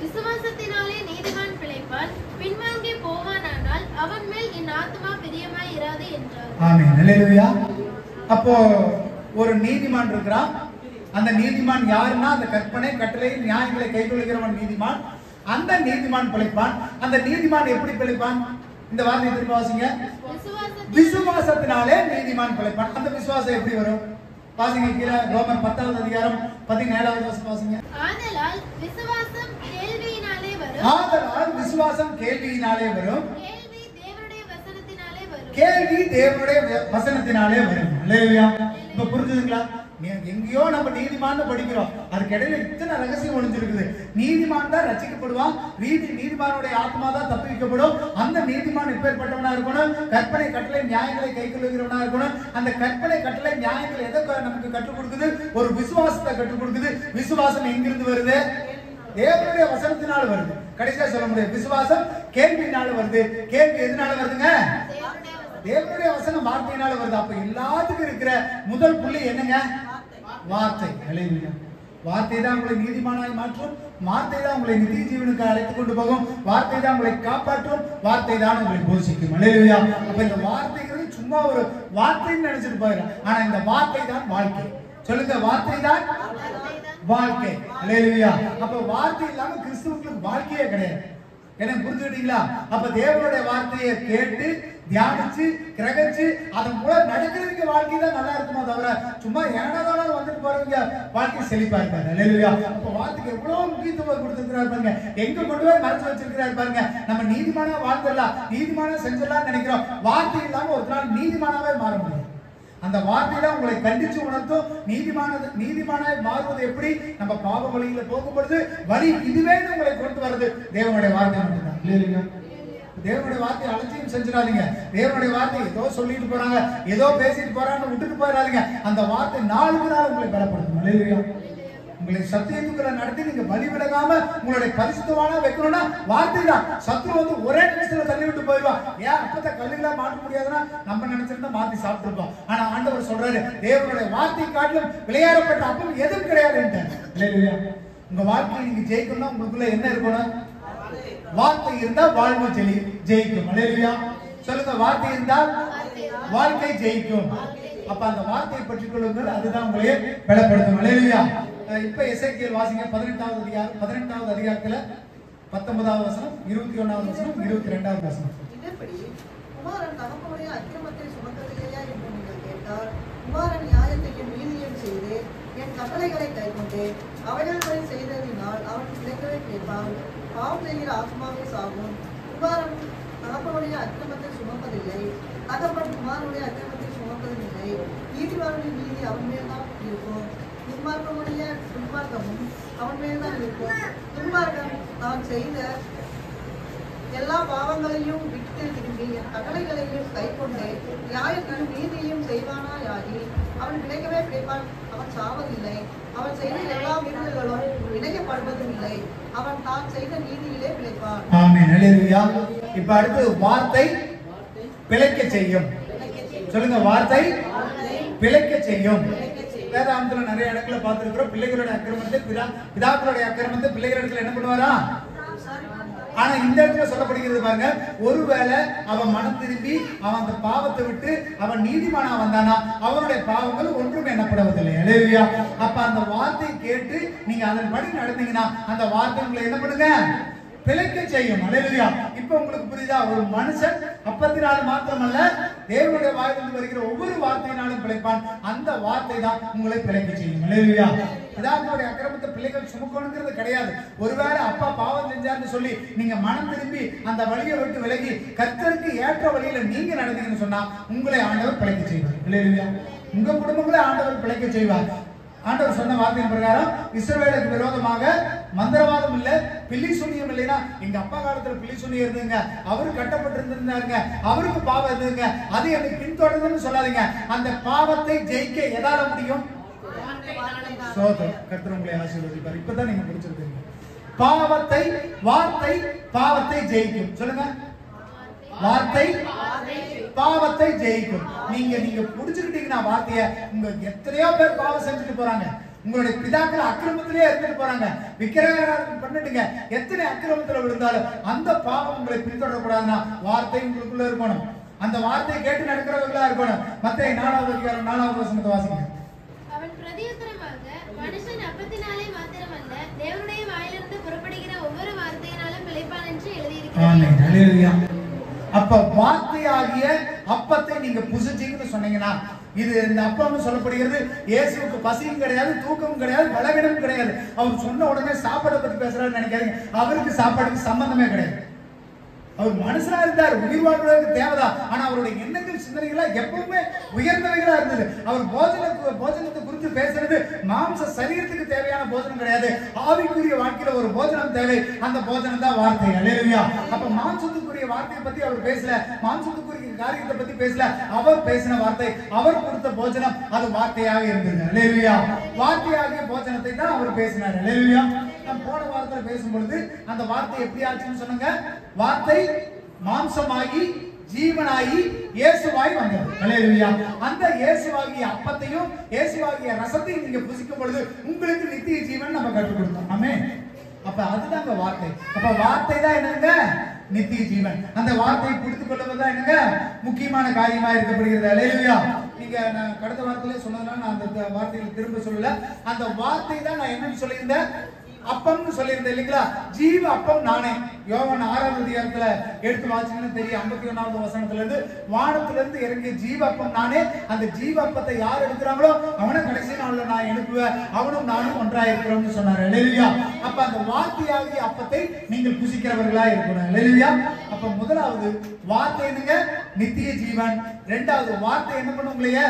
விசுவாசத்தினாலே நீதிமான் பிழைப்பான், பின்வாங்கி போவானானால் அவன் மேல் என் ஆத்துமா பிரியமாய் இராது என்றார்.
ஆமென். அல்லேலூயா. அப்போ ஒரு நீதிமான் இருக்கிறான். அந்த நீதிமான் யாருன்னா அந்த கற்பனை கட்டளை நியாயங்களை கைக்கொள்கிறவன் நீதிமான். அந்த நீதிமான் பிழைப்பான். அந்த நீதிமான் எப்படி பிழைப்பான்? இந்த வார்த்தையை திரும்ப வாசிங்க. விசுவாசத்தினாலே நீதிமான் பிழைப்பான். அந்த விசுவாசம் எப்படி வரும்? வாசிங்க கீழே ரோமர் 10வது அதிகாரம் 17வது வசனம் வாசிங்க.
ஆதலால் விசுவாசம் கேள்வியினாலே வரும்.
ஆதலால் விசுவாசம் கேள்வியினாலே வரும்.
கேள்வி தேவனுடைய வசனத்தினாலே வரும்.
கேள்வி தேவனுடைய வசனத்தினாலே வரும். அல்லேலூயா. இப்ப புரிஞ்சுதுங்களா? எங்கேயோ நம்ம நீதிமான் படிக்கிறோம், அதுக்கு இடையில இத்தனை ரகசியம் ஒளிஞ்சிருக்குது. நீதிமான் தான் ரட்சிக்கப்படுவான், நீதிமானுடைய ஆத்மா தான் தப்பிக்கப்படும். அந்த நீதிமான் எப்பேற்பட்டவனா இருக்கணும்? கற்பனை கட்டளை நியாயங்களை கைக்கொள்ளுகிறவனா இருக்கணும். அந்த கற்பனை கட்டளை நியாயங்களை எதை நமக்கு கற்றுக் கொடுக்குது? ஒரு விசுவாசத்தை கற்றுக் கொடுக்குது. விசுவாசம் எங்கிருந்து வருது? தேவனுடைய வசனத்தினால வருது. கடைசியா சொல்ல முடியாது, விசுவாசம் கேள்வியினால வருது. கேள்வி எதனால வருதுங்க? தேவனுடைய வசனம் வார்த்தையினால வருது. அப்ப எல்லாத்துக்கும் இருக்கிற முதல் புள்ளி என்னங்க? வார்த்தை. அல்லேலூயா. வார்த்தை தான் உங்களை நீதிமானாய் மாற்றும். வார்த்தை தான் உங்களை நித்திய ஜீவனுக்கு அழைத்துக் கொண்டு போகும். வார்த்தை தான் உங்களை காப்பாற்றும். வார்த்தை தான் உங்களை போஷிக்கும். அல்லேலூயா. அப்ப இந்த வார்த்தைங்கிறது சும்மா ஒரு வார்த்தைன்னு நினைச்சிட்டு போயிடும். ஆனா இந்த வார்த்தை தான் வாழ்க்கை. சொல்லுங்க, வார்த்தை தான் வாழ்க்கை. அல்லேலூயா. அப்ப வார்த்தை இல்லாம கிறிஸ்துவுக்கு வாழ்க்கையே கிடையாது. என்ன புரிஞ்சுக்கிட்டீங்களா? அப்ப தேவனுடைய வார்த்தையை கேட்டு தியானிச்சு கிரகிச்சு அதன் மூலம் நடக்கிறதுக்கு வாழ்க்கை தான் நல்லா இருக்குமோ தவிர சும்மா ஏனதான வந்துட்டு போறவங்க வாழ்க்கை செழிப்பா இருப்பாங்க. அல்லேலூயா. அப்ப வார்த்தைக்கு எவ்வளவு முக்கியத்துவம் கொடுத்திருக்கிறார் பாருங்க. எங்க கொண்டு போய் மறைச்சு வச்சிருக்கிறார் பாருங்க. நம்ம நீதிமானா வாழ்ந்துடலாம், நீதிமானா செஞ்சிடலாம் நினைக்கிறோம். வார்த்தை இல்லாம ஒரு நாள் நீதிமானாவே மாற முடியும். அந்த வார்த்தையில உங்களை கண்டிச்சு உணர்த்தும். நீதிமானாய் மாறுவது எப்படி? நம்ம பாவ வழியில போகும்பொழுது வழி இதுவே உங்களை கொண்டு வருது தேவனுடைய வார்த்தை மட்டும்தான். இல்லையா? தேவனுடைய வார்த்தையை அலட்சியம் செஞ்சிடாதீங்க. தேவனுடைய வார்த்தை ஏதோ சொல்லிட்டு போறாங்க, ஏதோ பேசிட்டு போறாங்க விட்டுட்டு போயிடாதீங்க. அந்த வார்த்தை நாளுக்கு நாள் உங்களை பலப்படுத்தும். இல்லையா? உங்களை சத்தியத்துக்குள்ள நடத்தி நீங்க வழி விலகாம உங்களுடைய பரிசுத்தமான வைக்கணும்னா வார்த்தை தான். சத்துரு வந்து ஒரே நிமிஷத்துல தள்ளி விட்டு போயிடுவான். ஏன் அப்பதான் கல்லுகளா மாற்ற முடியாதுன்னா நம்ம நினைச்சிருந்தா மாத்தி சாப்பிட்டுருப்போம். ஆனா ஆண்டவர் சொல்றாரு, தேவனுடைய வார்த்தை காட்டிலும் விளையாடப்பட்ட அப்பம் எதுவும் கிடையாது. இல்லையா? உங்க வாழ்க்கையை நீங்க ஜெயிக்கணும்னா உங்களுக்குள்ள என்ன இருக்கணும்? வார்த்தை இருந்தா வாழ்வு ஜெயிக்கும். அல்லேலூயா. சொல்லுங்க, வார்த்தை இருந்தால் வாழ்க்கை ஜெயிக்கும். அப்ப அந்த வார்த்தையை பற்றிக் கொள்ளுங்கள், அதுதான் உங்களை பலப்படுத்தும். அல்லேலூயா. இப்ப எசேக்கியேல் வாசிங்க 18வது அதிகாரத்துல 19வது வசனம், 21வது வசனம், 22வது வசனம்.
இதன்படி குமாரன் தகப்பனுடைய அக்கிரமத்தை சுமந்ததில்லையா என்று நீங்கள் கேட்டால், குமாரன் நியாயத்தையும் நீதியையும் செய்து என் கட்டளைகளை கைக்கொண்டு அவைகள் செய்ததினால் அவன் கிடைக்கவே கேட்பான். பாவம் செய்கிற ஆத்மாவே சாகும். குமாரன் தகப்பனுடைய அக்கிரமத்தை சுமப்பதில்லை, தகப்பன் குமாரனுடைய அக்கிரமத்தை சுமப்பதில்லை. நீதிமானுடைய நீதி அவன் மேல்தான் இருக்கும், துன்மார்க்கமுடைய துன்மார்க்கமும் அவன் மேல்தான் இருக்கும். துன்மார்க்கம் தான் செய்த எல்லா பாவங்களையும் விட்டு திரும்பி என் கட்டளைகளையும் கைக்கொண்டு நியாயத்தையும் நீதியையும் செய்வானாயாகி அவன் கிடைக்கவே கிடைப்பான். அவன் சாவதில்லை. அவன் செய்த எல்லா மீறுதல்களும் இணைக்கப்படுவதும் இல்லை. அவன் தான் செய்த நீதியிலே பிழைப்பான்.
ஆமென். அல்லேலூயா. இப்ப அடுத்து வார்த்தை பிழைக்க செய்யும். சொல்லுங்க, வார்த்தை பிழைக்க செய்யும். வேதாந்தத்துல நிறைய இடத்துல பார்த்திருக்கிறோம். பிள்ளைகளுடைய அக்கிரமத்தை பிதாக்களுடைய அக்கிரமத்தை பிள்ளைகளிடத்துல என்ன பண்ணுவாரா? ஆனா இந்த இடத்துல சொல்லப்படுகிறது பாருங்க, ஒருவேளை அவன் மனம் திரும்பி அவன் அந்த பாவத்தை விட்டு அவன் நீதிமானா வந்தானா அவனுடைய பாவங்கள் ஒன்றும் எண்ணப்படுவதில்லை. அல்லேலூயா. அப்ப அந்த வார்த்தையை கேட்டு நீங்க அதன்படி நடந்தீங்கன்னா அந்த வார்த்தை உங்களை என்ன பண்ணுங்க? பிழைக்க செய்யும். அல்லேலூயா. இப்போ உங்களுக்கு புரியுதா? ஒரு மனுஷன் அப்பத்தினால் மாத்திரமல்ல, தேவனுடைய வாயிலிருந்து வருகிற ஒவ்வொரு வார்த்தையினாலும் பிழைப்பான். அந்த வார்த்தை தான் உங்களை பிழைக்க செய்யும். அல்லேலூயா. பிதாக்களுடைய அக்கிரமத்தை பிள்ளைகள் சுமக்கணுங்கிறது கிடையாது. ஒருவேளை அப்பா பாவம் செஞ்சாருன்னு சொல்லி நீங்க மனம் திரும்பி அந்த வழியை விட்டு விலகி கர்த்தருக்கு ஏற்ற வழியில நீங்க நடந்தீங்கன்னு சொன்னா உங்களை ஆண்டவர் பிழைக்க செய்வார். அல்லேலூயா. உங்க குடும்பங்களை ஆண்டவர் பிழைக்க செய்வார். ஆண்டவர் சொன்ன வார்த்தையின் பிரகாரம் இஸ்ரவேலுக்கு விரோதமாக மந்திரவாதம் இல்ல, பில்லி சூனியம் இல்லைன்னா, எங்க அப்பா காலத்துல பில்லி சூனியம் இருந்துங்க, அவரு கட்டப்பட்டு இருந்திருந்தாருங்க, அவருக்கு பாவம் இருந்துங்க, அது எனக்கு பின்தொடர்ந்துன்னு சொல்லாதீங்க. அந்த பாவத்தை ஜெயிக்க எதால முடியும்? சோதரம். கர்த்தர் உங்களை ஆசீர்வதிப்பார். இப்பதான் நீங்க முடிச்சிருக்கீங்க. வார்த்தை பாவத்தை ஜெயிக்கும். சொல்லுங்க. வார்த்தை பாவத்தை ஜெயிக்கும். நீங்க புடிச்சுக்கிட்டீங்கன்னா வார்த்தைய, உங்க எத்தனையோ பேர் பாவம் செஞ்சுட்டு போறாங்க. உங்களுடைய பிதாக்கள் அக்கிரமத்திலே இருந்துட்டு போறாங்க. விக்கிரகாராதனை பண்ணிட்டுங்க, எத்தனை அக்கிரமத்துல விழுந்தாலும் அந்த பாவம் உங்களை பின்தொடரக்கூடாதுன்னா வார்த்தை உங்களுக்குள்ள இருக்கணும். அந்த வார்த்தையை கேட்டு நடக்கிறவர்களா இருக்கணும். மத்தேயு 4வது அதிகாரம் 4வது வசனத்தை வாசிங்க.
அவன் பிரதியுத்தரமாக, மனுஷன் அப்பத்தினாலே மாத்திரமல்ல, தேவனுடைய வாயிலிருந்து புறப்படுகிற ஒவ்வொரு வார்த்தையினாலும் பிழைப்பான் என்று எழுதியிருக்கிறது.
ஆமென். ஹல்லேலூயா. அப்ப வார்த்தையாகிய அப்பத்தை நீங்க புசிச்சீங்கன்னு சொன்னீங்கன்னா, இது இந்த அப்பம்னு சொல்லப்படுகிறது. இயேசுவுக்கு பசியும் கிடையாது, தூக்கமும் கிடையாது, பலவீனமும் கிடையாது. அவர் சொன்ன உடனே சாப்பாடை பத்தி பேசுறாருன்னு நினைக்காதீங்க. அவருக்கு சாப்பாடுக்கு சம்பந்தமே கிடையாது. அவர் மனுஷனா இருந்தார், உயிர் வாழ்வதற்கு தேவைதான். ஆனா அவருடைய எண்ணங்கள் சிந்தனைகளா எப்பவுமே உயர்ந்தவைகளா இருந்தது. அவர் போஜனத்தை குறித்து பேசுறது மாம்ச சரீரத்துக்கு தேவையான போஜனம் கிடையாது. ஆவிக்குரிய வாழ்க்கையில ஒரு போஜனம் தேவை. அந்த போஜனம் தான் வார்த்தை. அல்லேலூயா. அப்ப மாம்சத்துக்குரிய வார்த்தையை பத்தி அவர் பேசல, மாம்சத்துக்குரிய காரியத்தை பத்தி பேசல. அவர் பேசின வார்த்தை, அவர் கொடுத்த போஜனம், அது வார்த்தையாக இருந்தது. அல்லேலூயா. வார்த்தையாகிய போஜனத்தை தான் அவர் பேசினார். அல்லேலூயா. நான் போன வாரத்துல பேசும்பொழுது அந்த வார்த்தை எப்படி ஆச்சுன்னு சொன்னாங்க. வார்த்தை மாம்சமாகி ஜீவனாகி இயேசுவாய் வந்தது. அல்லேலூயா. அந்த இயேசுவாகிய அப்பத்தையும் இயேசுவாகிய ரசத்தையும் நீங்க புசிக்கும் பொழுது உங்களுக்கு நித்திய ஜீவன் நம்ம கற்றுக் கொடுத்தோம். ஆமென். அப்ப அதுதாங்க வார்த்தை. அப்ப வார்த்தை தான் என்னங்க? நித்திய ஜீவன். அந்த வார்த்தையை புரிந்து கொள்வதுதான் என்னங்க முக்கியமான காரியமா இருக்கப்படுகிறது. அல்லேலூயா. நீங்க நான் கடந்த வாரத்திலே சொன்னதுனால நான் அந்த வார்த்தைகளை திரும்ப சொல்லல. அந்த வார்த்தை தான் நான் என்னன்னு சொல்லியிருந்தேன், அப்பம்னு சொல்லியிருந்தேன் இல்லைங்களா? ஜீவ அப்பம் நானே. யோவான் 6வது அதிகாரத்துல எடுத்து வாசிங்கன்னா தெரியும். 51வது வசனத்துல இருந்து, வானத்துல இருந்து இறங்கிய ஜீவ அப்பம் நானே. அந்த ஜீவ அப்பத்தை யார் எடுக்கிறாங்களோ அவனை கடைசி நாள்ல நான் எழுப்புவேன், அவனும் நானும் ஒன்றாக இருக்கிறோம்னு சொன்னாரு. அல்லேலூயா. அப்ப அந்த வார்த்தையாகிய அப்பத்தை நீங்கள் புசிக்கிறவர்களா இருக்கணும். அல்லேலூயா. அப்ப முதலாவது வார்த்தை என்னங்க? நித்திய ஜீவன். இரண்டாவது வார்த்தை என்ன பண்ணும்? உங்களைய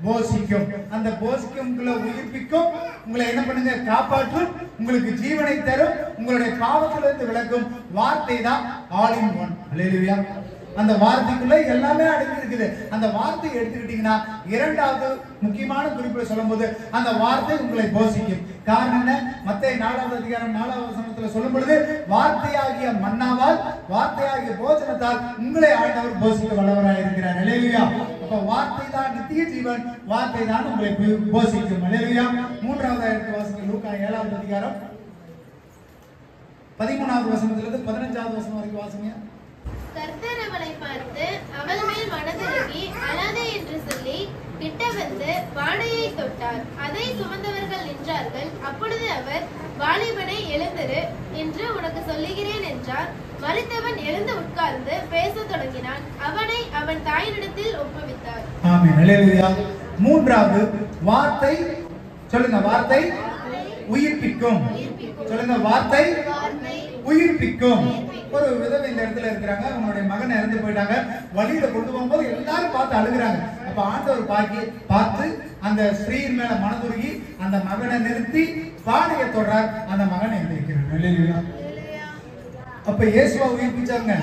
போஷிக்கும். அந்த போஷிக்கும் உங்களை உயிர்ப்பிக்கும். உங்களை என்ன பண்ணுங்க? காப்பாற்றும். உங்களுக்கு ஜீவனை தரும். உங்களுடைய பாவத்திலிருந்து விலக்கும். வார்த்தை தான் ஆல் இன் ஒன். அல்லேலூயா. அந்த வார்த்தைக்குள்ள எல்லாமே அடங்கி இருக்குது. அந்த வார்த்தையை எடுத்துக்கிட்டீங்கன்னா இரண்டாவது முக்கியமான குறிப்பிட சொல்லும்போது அந்த வார்த்தை உங்களை போஷிக்கும். காரணம் என்ன? மத்தேயு 4வது அதிகாரம் 4வது வசனத்துல சொல்லும் பொழுது, வார்த்தையாகிய மன்னாவால், வார்த்தையாகிய போஜனத்தால் உங்களை ஆண்டவர் போஷிக்க வல்லவராய் இருக்கிறார். அல்லேலூயா. அப்ப வார்த்தை தான் நித்திய ஜீவன், வார்த்தை தான் உங்களை போஷிக்கும். அல்லேலூயா. 3வது எடுத்து வாசிங்க. லூக்கா 7வது அதிகாரம் 13வது வசனத்திலிருந்து 15வது வசனம் வரைக்கும் வாசிங்க.
கர்த்தர் அவளை பார்த்து அவள் மேல் மனதிறங்கி அழாதே என்று சொல்லி கிட்ட வந்து வாடையை தொட்டார். அதை சுமந்தவர்கள் நின்றார்கள். அப்பொழுது அவர், வாலிபனை எழுந்திரு என்று உனக்கு சொல்லுகிறேன் என்றார். மரித்தவன் எழுந்து உட்கார்ந்து பேசத் தொடங்கினான். அவனை அவன் தாயினிடத்தில் ஒப்புவித்தார்.
ஆமென். அல்லேலூயா. மூன்றாவது வார்த்தை. சொல்லுங்க. வார்த்தை உயிர்ப்பிக்கும். சொல்லுங்க. வார்த்தை உயிர்ப்பிக்கும். ஒரு விதவை இந்த இடத்துல இருக்கிறாங்க. அவங்களுடைய மகன் இறந்து போயிட்டாங்க. வழியில கொண்டு போகும்போது எல்லாரும் பார்த்து அழுகுறாங்க. அப்ப ஆண்டவர் பார்த்து அந்த ஸ்திரீயின் மேல மனதுருகி அந்த மகனை நிறுத்தி பானையை தொடரார். அந்த மகன் எழுந்திருக்கிறார். அல்லேலூயா. அப்ப இயேசுவா உயிர்ப்பிச்சாங்க.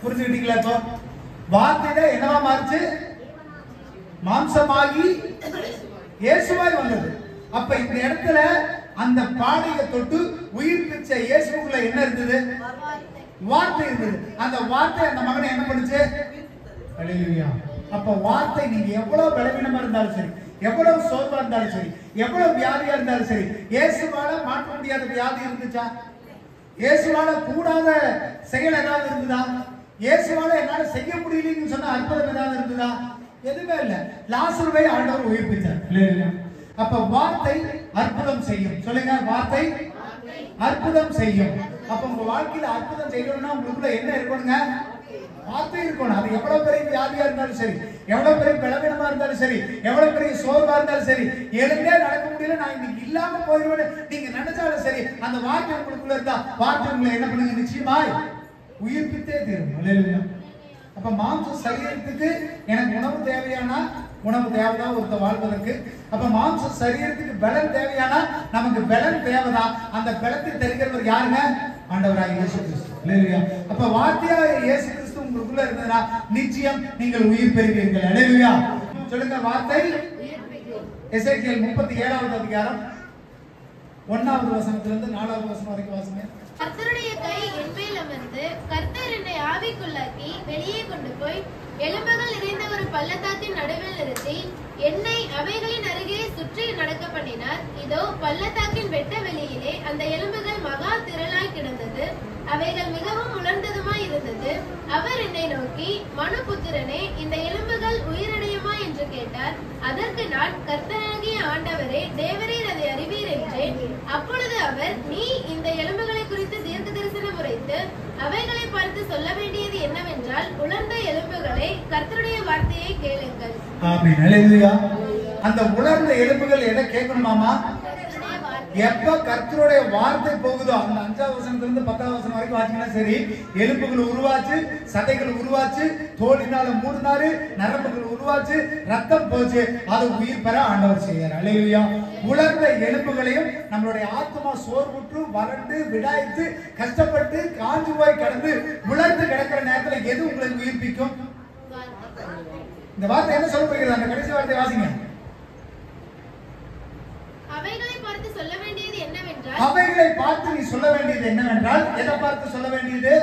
புரிஞ்சுக்கிட்டீங்களா? இப்போ வார்த்தை தான் என்னவா மாறுச்சு? மாம்சமாகி இயேசுவாய் வந்தது. அப்ப இந்த இடத்துல அந்த பானையை தொட்டு உயிர்ப்பிச்ச இயேசுக்குள்ள என்ன இருந்தது? வார்த்தை இருந்தது. அந்த வார்த்தை அந்த மகனை என்ன பண்ணுச்சு? அல்லேலூயா. அப்ப வார்த்தை, நீங்க எவ்வளவு பலவீனமா இருந்தாலும் சரி, எவ்வளவு சோர்வா இருந்தாலும் சரி, எவ்வளவு வியாதியா இருந்தாலும் சரி, இயேசுவால மாற்ற முடியாத வியாதி இருந்துச்சா? இயேசுவால கூடாத செயல் ஏதாவது இருந்ததா? இயேசுவால என்னால செய்ய முடியலன்னு சொன்ன அற்புதம் ஏதாவது இருந்ததா? எதுவுமே இல்ல. லாசருவை ஆண்டவர் உயிர்ப்பித்தார். அப்ப வார்த்தை அற்புதம் செய்யும். சொல்லுங்க. வார்த்தை அற்புதம் செய்யும். அப்ப உங்க வாழ்க்கையில அற்புதம் செய்யணும்னா உங்களுக்குள்ள என்ன இருக்கணுங்க? வார்த்தை இருக்கணும். அது எவ்வளவு பெரிய வியாதியா இருந்தாலும் சரி, எவ்வளவு பெரிய பலவீனமா இருந்தாலும் சரி, எவ்வளவு பெரிய சோர்வா இருந்தாலும் சரி, எழுந்தே நடக்க முடியல, நான் இன்னைக்கு இல்லாம போயிடுவேன் நீங்க நினைச்சாலும் சரி, அந்த வார்த்தை உங்களுக்குள்ள இருந்தா வார்த்தை உங்களை என்ன பண்ணுங்க? நிச்சயமாய் உயிர்ப்பித்தே தீரும். அல்லேலூயா. அப்ப மாம்ச சரீரத்துக்கு எனக்கு உணவு தேவையானா உணவு தேவைதான் ஒருத்த வாழ்வதற்கு. அப்ப மாம்ச சரீரத்துக்கு பலன் தேவையானா நமக்கு பலன் தேவைதான். அந்த பலத்தை தருகிறவர் யாருங்க? ஆண்டவராகிய இயேசு கிறிஸ்து. அல்லேலூயா. அப்ப வார்த்தையாக இயேசு கிறிஸ்து உங்களுக்குள்ள இருந்ததுன்னா நிச்சயம் நீங்கள் உயிர் பெறுவீர்கள். அல்லேலூயா. சொல்லுங்க வார்த்தை. எசேக்கியேல் 37வது அதிகாரம் 1வது வசனத்திலிருந்து 4வது வசனம் வரைக்கும் வாசிங்க.
கர்த்தருடைய கை என் மேல் அமர்ந்து கர்த்தர் என்னை ஆவிக்குள்ளாக்கி வெளியே கொண்டு போய் எலும்புகள் நிறைந்த ஒரு பள்ளத்தாக்கின் நடுவில் நிறுத்தி என்னை அவைகளின் அருகே சுற்றி நடக்க பண்ணினார். இதோ பள்ளத்தாக்கின் வெட்ட வெளியிலே அந்த எலும்புகள் மகா திரளாய் கிடந்தது. அவைகள் மிகவும் உலர்ந்ததுமாய் இருந்தது. அவர் என்னை நோக்கி, மனுபுத்திரனே, இந்த எலும்புகள் உயிரடையுமா என்று கேட்டார். அதற்கு நான், கர்த்தராகிய ஆண்டவரே, தேவரீர் அதை அறிவீர் என்றேன். அப்பொழுது அவர், நீ இந்த எலும்புகளை குறித்து தீர்க்க தரிசனம் உரைத்து அவைகளை பார்த்து சொல்ல வேண்டியது என்னவென்றால், உலர்ந்த எலும்புகளே, கர்த்தருடைய வார்த்தையை கேளுங்கள்.
ஆமென். அல்லேலூயா. அந்த உலர்ந்த எலும்புகள் எதை கேட்கணுமாமா? எப்ப கர்த்தருடைய வார்த்தை போகுதோ அந்த 5வது வசனத்திலிருந்து 10வது வசனம் வரைக்கும் வாசிங்கன்னா சரி, எலும்புகள் உருவாச்சு, சதைகள் உருவாச்சு, தோலினால மூடினாரு, நரம்புகள் உருவாச்சு, ரத்தம் போச்சு, அது உயிர் பெற ஆண்டவர் செய்யார். அல்லேலூயா. உலர்ந்த எலும்புகளையும் நம்மளுடைய ஆத்மா சோர்வுற்று வறண்டு விடாய்த்து கஷ்டப்பட்டு காஞ்சு போய் கடந்து உலர்ந்து கிடக்கிற நேரத்துல எது உங்களுக்கு உயிர்ப்பிக்கும்? இந்த வார்த்தை என்ன சொல்ல போகிறது? அந்த கடைசி வார்த்தை வாசிங்க.
அவைகளை பார்த்து சொல்ல வேண்டியது என்னவென்றால்,
அவைகளை பார்த்து நீ சொல்ல வேண்டியது என்னவென்றால், எதை பார்த்து சொல்ல வேண்டியது?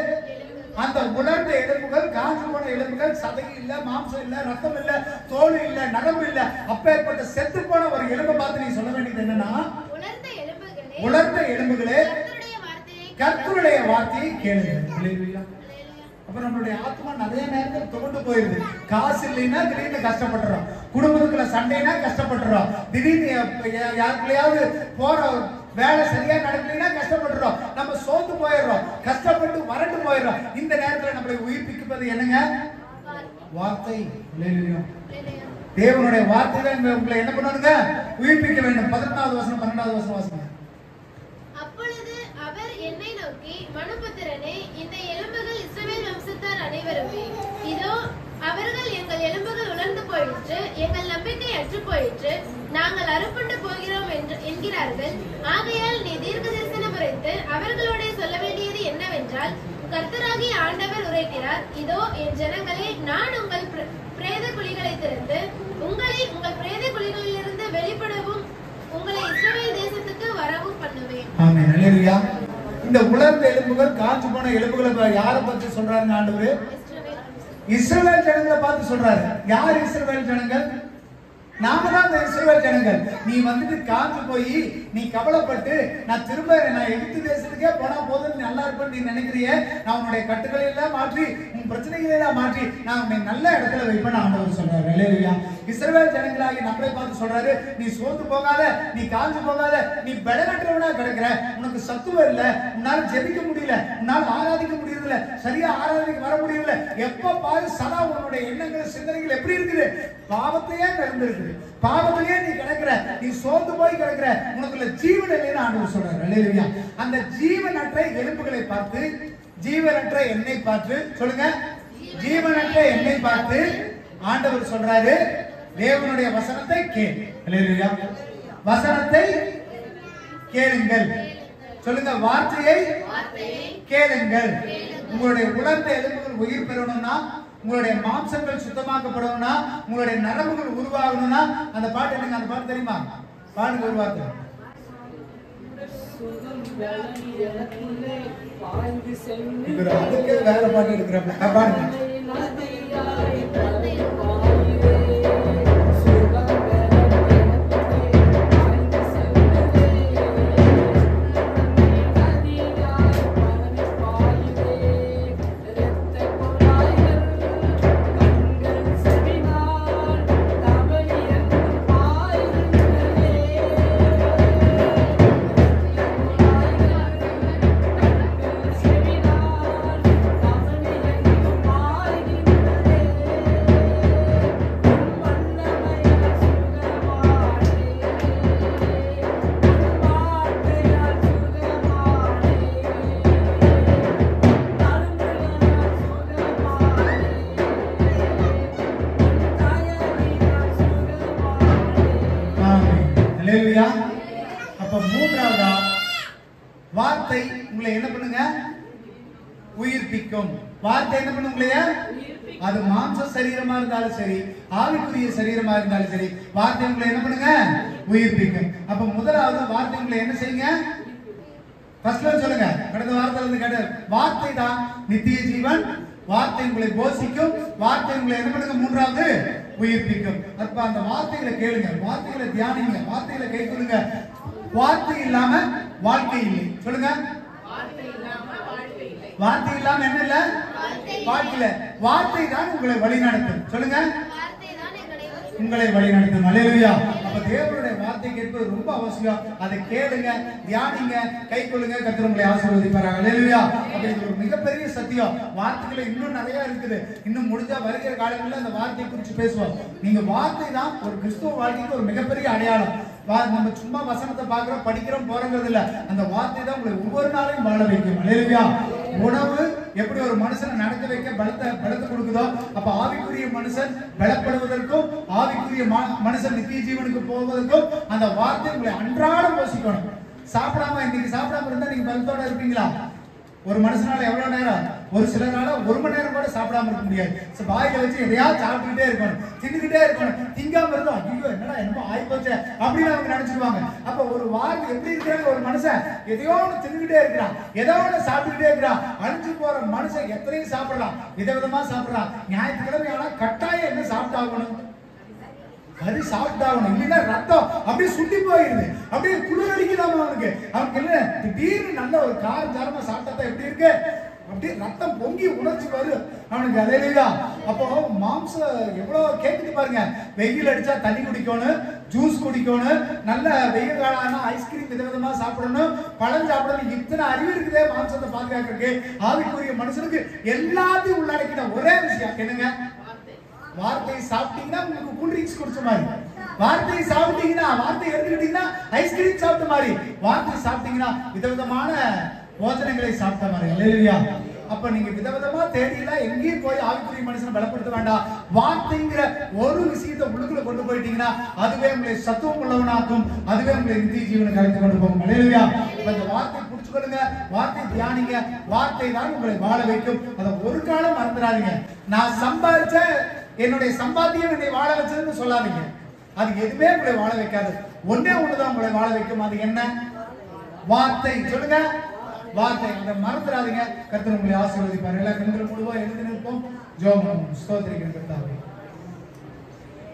அந்த உலர்ந்த எலும்புகள், காஞ்சு போன எலும்புகள், சதை இல்ல, மாம்சம் இல்ல, ரத்தம் இல்ல, தோல் இல்ல, நரம்பு இல்ல, அப்பேற்பட்ட செத்து போன ஒரு எலும்பை பார்த்து நீ சொல்ல வேண்டியது என்னன்னா, உலர்ந்த எலும்புகளே, கர்த்தருடைய வார்த்தையை கேளுங்க. அப்ப நம்மளுடைய ஆத்மா நிறைய நேரத்தில் துவண்டு போயிருது. காசு இல்லைன்னா திடீர்னு கஷ்டப்பட்டுறோம், குடும்பத்துக்குள்ள சண்டைனா கஷ்டப்பட்டுறோம், திடீர்னு யாருக்குள்ளயாவது போற வேலை சரியா நடக்கலைன்னா கஷ்டப்பட்டுறோம், நம்ம சோர்ந்து போயிடுறோம், கஷ்டப்பட்டு வறண்டு போயிடுறோம். இந்த நேரத்துல நம்மளை உயிர்ப்பிப்பது என்னங்க? வார்த்தை. தேவனுடைய வார்த்தை தான் உங்களை என்ன பண்ணணுங்க? உயிர்ப்பிக்க வேண்டும். 11வது வசனம் 12வது வசனம் வாசிங்க.
அப்பொழுது அவர் என்னை நோக்கி, மனுபுத்திரனே, இந்த எலும்புகள் இஸ்ரவேல் வம்சத்தார் அனைவருமே. இதோ அவர்கள், எங்கள் எலும்புகள் உலர்ந்து போயிற்று, எங்கள் நம்பிக்கை அற்று போயிற்று, நாங்கள் அறுப்புண்டு போகிறோம் என்கிறார்கள். ஆகையால் நீ தீர்க்க தரிசனம் உரைத்து அவர்களோட சொல்ல வேண்டியது என்னவென்றால், கர்த்தராகிய ஆண்டவர் உரைக்கிறார், இதோ என் ஜனங்களே, நான் உங்கள் பிரேத குழிகளை திறந்து உங்களை உங்கள் பிரேத குழிகளிலிருந்து வெளிப்படவும் உங்களை இஸ்ரவேல் தேசத்துக்கு வரவும் பண்ணுவேன்.
ஆமென். அல்லேலூயா. இந்த உலர்ந்த எலும்புகள், காஞ்சு போன எலும்புகளை யாரை பார்த்து சொல்றாருங்க ஆண்டவர்? இஸ்ரவேல் ஜனங்களை பார்த்து சொல்றாரு. யார் இஸ்ரவேல் ஜனங்கள்? நாம தான் அந்த இஸ்ரவேல் ஜனங்கள். நீ வந்துட்டு காஞ்சு போய் நீ கவலைப்பட்டு நான் திரும்ப நான் எகிப்து தேசத்துக்கே போனா போதும் நல்லா இருப்பேன்னு நீ நினைக்கிறிய, நான் உன்னுடைய கட்டுகளை எல்லாம் மாற்றி உன் பிரச்சனைகளை எல்லாம் மாற்றி நான் உன்னை நல்ல இடத்துல வைப்பேன் ஆண்டவர் சொல்றாரு. அல்லேலூயா. இஸ்ரவேல் ஜனங்களாகி நம்மளை பார்த்து சொல்றாரு, நீ சோர்ந்து போகாத, நீ காஞ்சு போகாத, நீ பலனற்றவனா கிடக்குற, உனக்கு சத்துவம் இல்ல, உன்னால ஜெபிக்க முடியல, உன்னால ஆராதிக்க முடியல, சரியா ஆராதிக்க வர முடியல, எப்ப பாரு சதா உன்னுடைய எண்ணங்கள் சிந்தனைகள் எப்படி இருக்குது? பாவத்தையே நிறைந்திருக்கு, பாவத்திலேயே நீ கிடக்குற, நீ சோர்ந்து போய் கிடக்குற, உனக்குள்ள ஜீவன் இல்லைன்னு ஆண்டவர் சொல்றாரு. அல்லேலூயா. அந்த ஜீவனற்ற எலும்புகளை பார்த்து, ஜீவனற்ற என்னை பார்த்து சொல்லுங்க, ஜீவனற்ற என்னை பார்த்து ஆண்டவர் சொல்றாரு, தேவனுடைய வசனத்தை கேள். அல்லேலூயா. வசனத்தை கேளுங்கள். சொல்லுங்க, வார்த்தையை கேளுங்கள். உங்களுடைய உலர்ந்த எலும்புகள் உயிர் பெறணும்னா, உங்களுடைய மாம்சங்கள் சுத்தமாக்கப்படணும்னா, உங்களுடைய நரம்புகள் உருவாகணும்னா, அந்த பாட்டு என்னங்க? அந்த பாட்டு தெரியுமா? பாடுங்க ஒரு வார்த்தை. அதுக்கு வேற பாட்டு எடுக்கிறப்ப பாடுங்க. பண்ணுங்க? உயிர்ப்பிக்கும். வார்த்தை என்ன பண்ணும் உங்களைய? அது மாம்ச சரீரமா இருந்தாலும் சரி, ஆவிக்குரிய சரீரமா இருந்தாலும் சரி, வார்த்தை உங்களை என்ன பண்ணுங்க? உயிர்ப்பிக்கும். அப்ப முதலாவது வார்த்தை உங்களை என்ன செய்யுங்க? ஃபர்ஸ்ட்ல சொல்லுங்க. கடந்த வாரத்துல இருந்து கேட்ட வார்த்தை தான் நித்திய ஜீவன். வார்த்தை உங்களை போஷிக்கும். வார்த்தை உங்களை என்ன பண்ணுங்க? மூன்றாவது உயிர்ப்பிக்கும். அப்ப அந்த வார்த்தைகளை கேளுங்க, வார்த்தைகளை தியானிங்க, வார்த்தைகளை கை கொள்ளுங்க. வார்த்தை இல்லாம வாழ்க்கை இல்லை. சொல்லுங்க. வார்த்தை இல்லாம என்ன இல்ல? வாழ்க்கையில வார்த்தை தான் உங்களை வழிநடத்தும். சொல்லுங்க. உங்களை வழிநடத்தும். அல்லேலூயா. அப்ப தேவனுடைய வார்த்தை கேட்பது ரொம்ப அவசியம். அதை கேளுங்க, தியானிங்க, கை கொள்ளுங்க. கர்த்தர் உங்களை ஆசீர்வதிப்பார். அல்லேலூயா. அப்ப இது ஒரு மிகப்பெரிய சத்தியம். வார்த்தைகள் இன்னும் நிறைய இருக்குது. இன்னும் முடிஞ்சா வருகிற காலங்களில் அந்த வார்த்தையை குறித்து பேசுவோம். நீங்க வார்த்தை தான் ஒரு கிறிஸ்துவ வாழ்க்கைக்கு ஒரு மிகப்பெரிய அடையாளம். நம்ம சும்மா வசனத்தை பார்க்கிறோம், படிக்கிறோம், போறங்கிறது இல்ல. அந்த வார்த்தை தான் உங்களை ஒவ்வொரு நாளையும் வாழ வைக்கும். அல்லேலூயா. உணவு எப்படி ஒரு மனுஷனை நடக்க வைக்க பலத்தை கொடுக்குதோ, அப்ப ஆவிக்குரிய மனுஷன் பலப்படுவதற்கும் ஆவிக்குரிய மனுஷன் நித்திய ஜீவனுக்கு போவதற்கும் அந்த வார்த்தை உங்களை அன்றாடம் போஷிக்கணும். சாப்பிடாம இன்னைக்கு சாப்பிடாம இருந்தா நீங்க பலத்தோட இருப்பீங்களா? ஒரு மனுஷனால எவ்வளவு நேரம்? ஒரு சிலரால 1 மணி நேரம் கூட சாப்பிடாம இருக்க முடியாது. வாயில வச்சு எதையாவது சாப்பிட்டுக்கிட்டே இருக்கணும், தின்னுக்கிட்டே இருக்கணும். திங்காம இருந்தோம், ஐயோ என்னடா என்னமோ ஆயிப்போச்சு அப்படின்னு அவங்க நினைச்சிருவாங்க. அப்ப ஒரு வாழ்க்கை எப்படி இருக்கிறாங்க? ஒரு மனுஷன் எதையோ ஒன்று தின்னுக்கிட்டே இருக்கிறான், ஏதோ ஒன்று சாப்பிட்டுக்கிட்டே இருக்கிறான். அழிஞ்சு போற மனுஷன் எத்தனையும் சாப்பிடலாம், விதவிதமா சாப்பிடலாம். ஞாயிற்றுக்கிழமை ஆனா கட்டாயம் என்ன சாப்பிட்டாகணும்? கறி சாப்பிட்டாகணும். இல்லைன்னா ரத்தம் அப்படியே சுண்டி போயிருது, அப்படியே குளிர் அடிக்குதாம அவனுக்கு. அவனுக்கு என்ன திடீர்னு நல்ல ஒரு காரஞ்சாரமா சாப்பிட்டா எப்படி இருக்கு? அப்படியே ரத்தம் பொங்கி உணர்ச்சி வரும் அவனுக்கு. அல்லேலூயா. அப்போ மாம்சம் எவ்வளவு கேட்குது பாருங்க. வெயில் அடிச்சா தண்ணி குடிக்கணும், ஜூஸ் குடிக்கணும், நல்ல வெயில் காலம் ஐஸ்கிரீம் விதவிதமா சாப்பிடணும், பழம் சாப்பிடணும். இத்தனை அறிவு இருக்குதே மாம்சத்தை பாதுகாக்கிறதுக்கு. ஆவிக்குரிய மனுஷனுக்கு எல்லாத்தையும் உள்ளடக்கின ஒரே விஷயம் என்னங்க? வார்த்தையை சாப்பிட்டீங்கன்னா உங்களுக்கு கூல் ட்ரிங்க்ஸ் குடிச்ச மாதிரி, வார்த்தையை சாப்பிட்டீங்கன்னா, வார்த்தையை எடுத்துக்கிட்டீங்கன்னா ஐஸ்கிரீம் சாப்பிட்ட மாதிரி, வார்த்தையை சாப்பிட்டீங்கன்னா விதவிதமான போஜனங்களை சாப்பிட்ட மாதிரி. அல்லேலூயா. அப்ப நீங்க விதவிதமா தேடிலாம் எங்கேயும் போய் ஆவிக்குரிய மனுஷனை பலப்படுத்த வேண்டாம். வார்த்தைங்கிற ஒரு விஷயத்தை உள்ளுக்குள்ள கொண்டு போயிட்டீங்கன்னா அதுவே உங்களை சத்துவம் உள்ளவனாக்கும், அதுவே உங்களை நித்திய ஜீவனுக்கு அழைத்து கொண்டு போகும். அல்லேலூயா. இந்த வார்த்தை புடிச்சுக்கொள்ளுங்க, வார்த்தை தியானிங்க. வார்த்தை தான் உங்களை வாழ வைக்கும். அதை ஒரு காலம் மறந்துடாதீங்க. நான் சம்பாதிச்ச என்னுடைய சம்பாத்தியம் என்னை வாழ வச்சதுன்னு சொல்லாதீங்க. அது எதுவுமே உங்களை வாழ வைக்காது. ஒன்னே ஒண்ணுதான் உங்களை வாழ வைக்கும். அது என்ன? வார்த்தை. சொல்லுங்க. வார்த்தை. அதை மறந்துடாதீங்க. கர்த்தர் உங்களை ஆசீர்வதிப்பார். எல்லா கண்களும் முழுவா எழுதி நிற்போம். ஜெபம். ஸ்தோத்திரிக்கிறேன் கர்த்தாவே.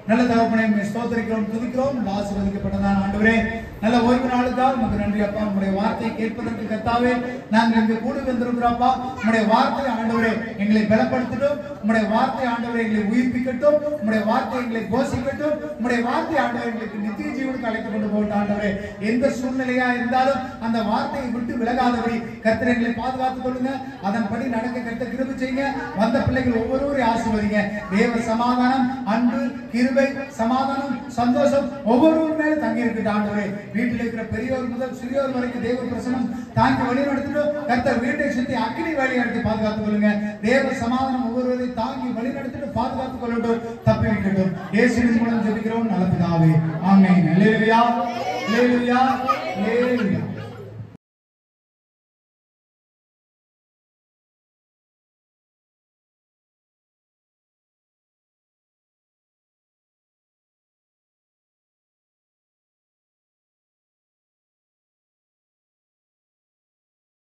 நல்ல தகப்பனே, ஸ்தோத்திரிக்கிறோம், துதிக்கிறோம். ஆசீர்வதிக்கப்பட்டதான் ஆண்டவரே, நல்ல ஓய்வு நாளுக்காக உமக்கு நன்றி அப்பா. உங்களுடைய வார்த்தையை கேட்பதற்கு கர்த்தாவே நாங்கள் இங்கு கூடி வந்திருக்கிறோம்ப்பா. உங்களுடைய வார்த்தை ஆண்டவரே எங்களை பலப்படுத்தட்டும். உங்களுடைய வார்த்தை ஆண்டவரை எங்களை உயிர்ப்பிக்கட்டும். உங்களுடைய வார்த்தை எங்களை போஷிக்கட்டும். உங்களுடைய வார்த்தை ஆண்டவரை எங்களுக்கு நித்திய ஜீவனுக்கு அழைத்து கொண்டு போகட்டும். ஆண்டவரே, எந்த சூழ்நிலையா இருந்தாலும் அந்த வார்த்தையை விட்டு விலகாதபடி கர்த்தர் எங்களை பாதுகாத்துக் கொள்ளுங்க. அதன்படி நடக்க கர்த்தர் கிருபை செய்யுங்க. வந்த பிள்ளைகள் ஒவ்வொருவரையும் ஆசீர்வதிங்க. தேவ சமாதானம், அன்பு, கிருபை, சமாதானம், சந்தோஷம் ஒவ்வொருவர் மேலும் தங்கி இருக்கட்டும். ஆண்டவரே, வீட்டில் இருக்கிற பெரியோர் முதல் சிறியோர் வரைக்கும் தேவ பிரசனம் தாங்கி வழி நடத்திட்டு கர்த்தர் வீட்டை சுற்றி அக்கினி வேலையை நடத்தி பாதுகாத்துக் கொள்ளுங்க. தேவ சமாதானம் ஒவ்வொருவரையும் தாங்கி வழி நடத்திட்டு பாதுகாத்துக் கொள்ளட்டும், தப்பி வைக்கட்டும். இயேசுவின் மூலம் ஜெபிக்கிறோம் நல்ல பிதாவே. ஆமென். அல்லேலூயா. அல்லேலூயா. அல்லேலூயா.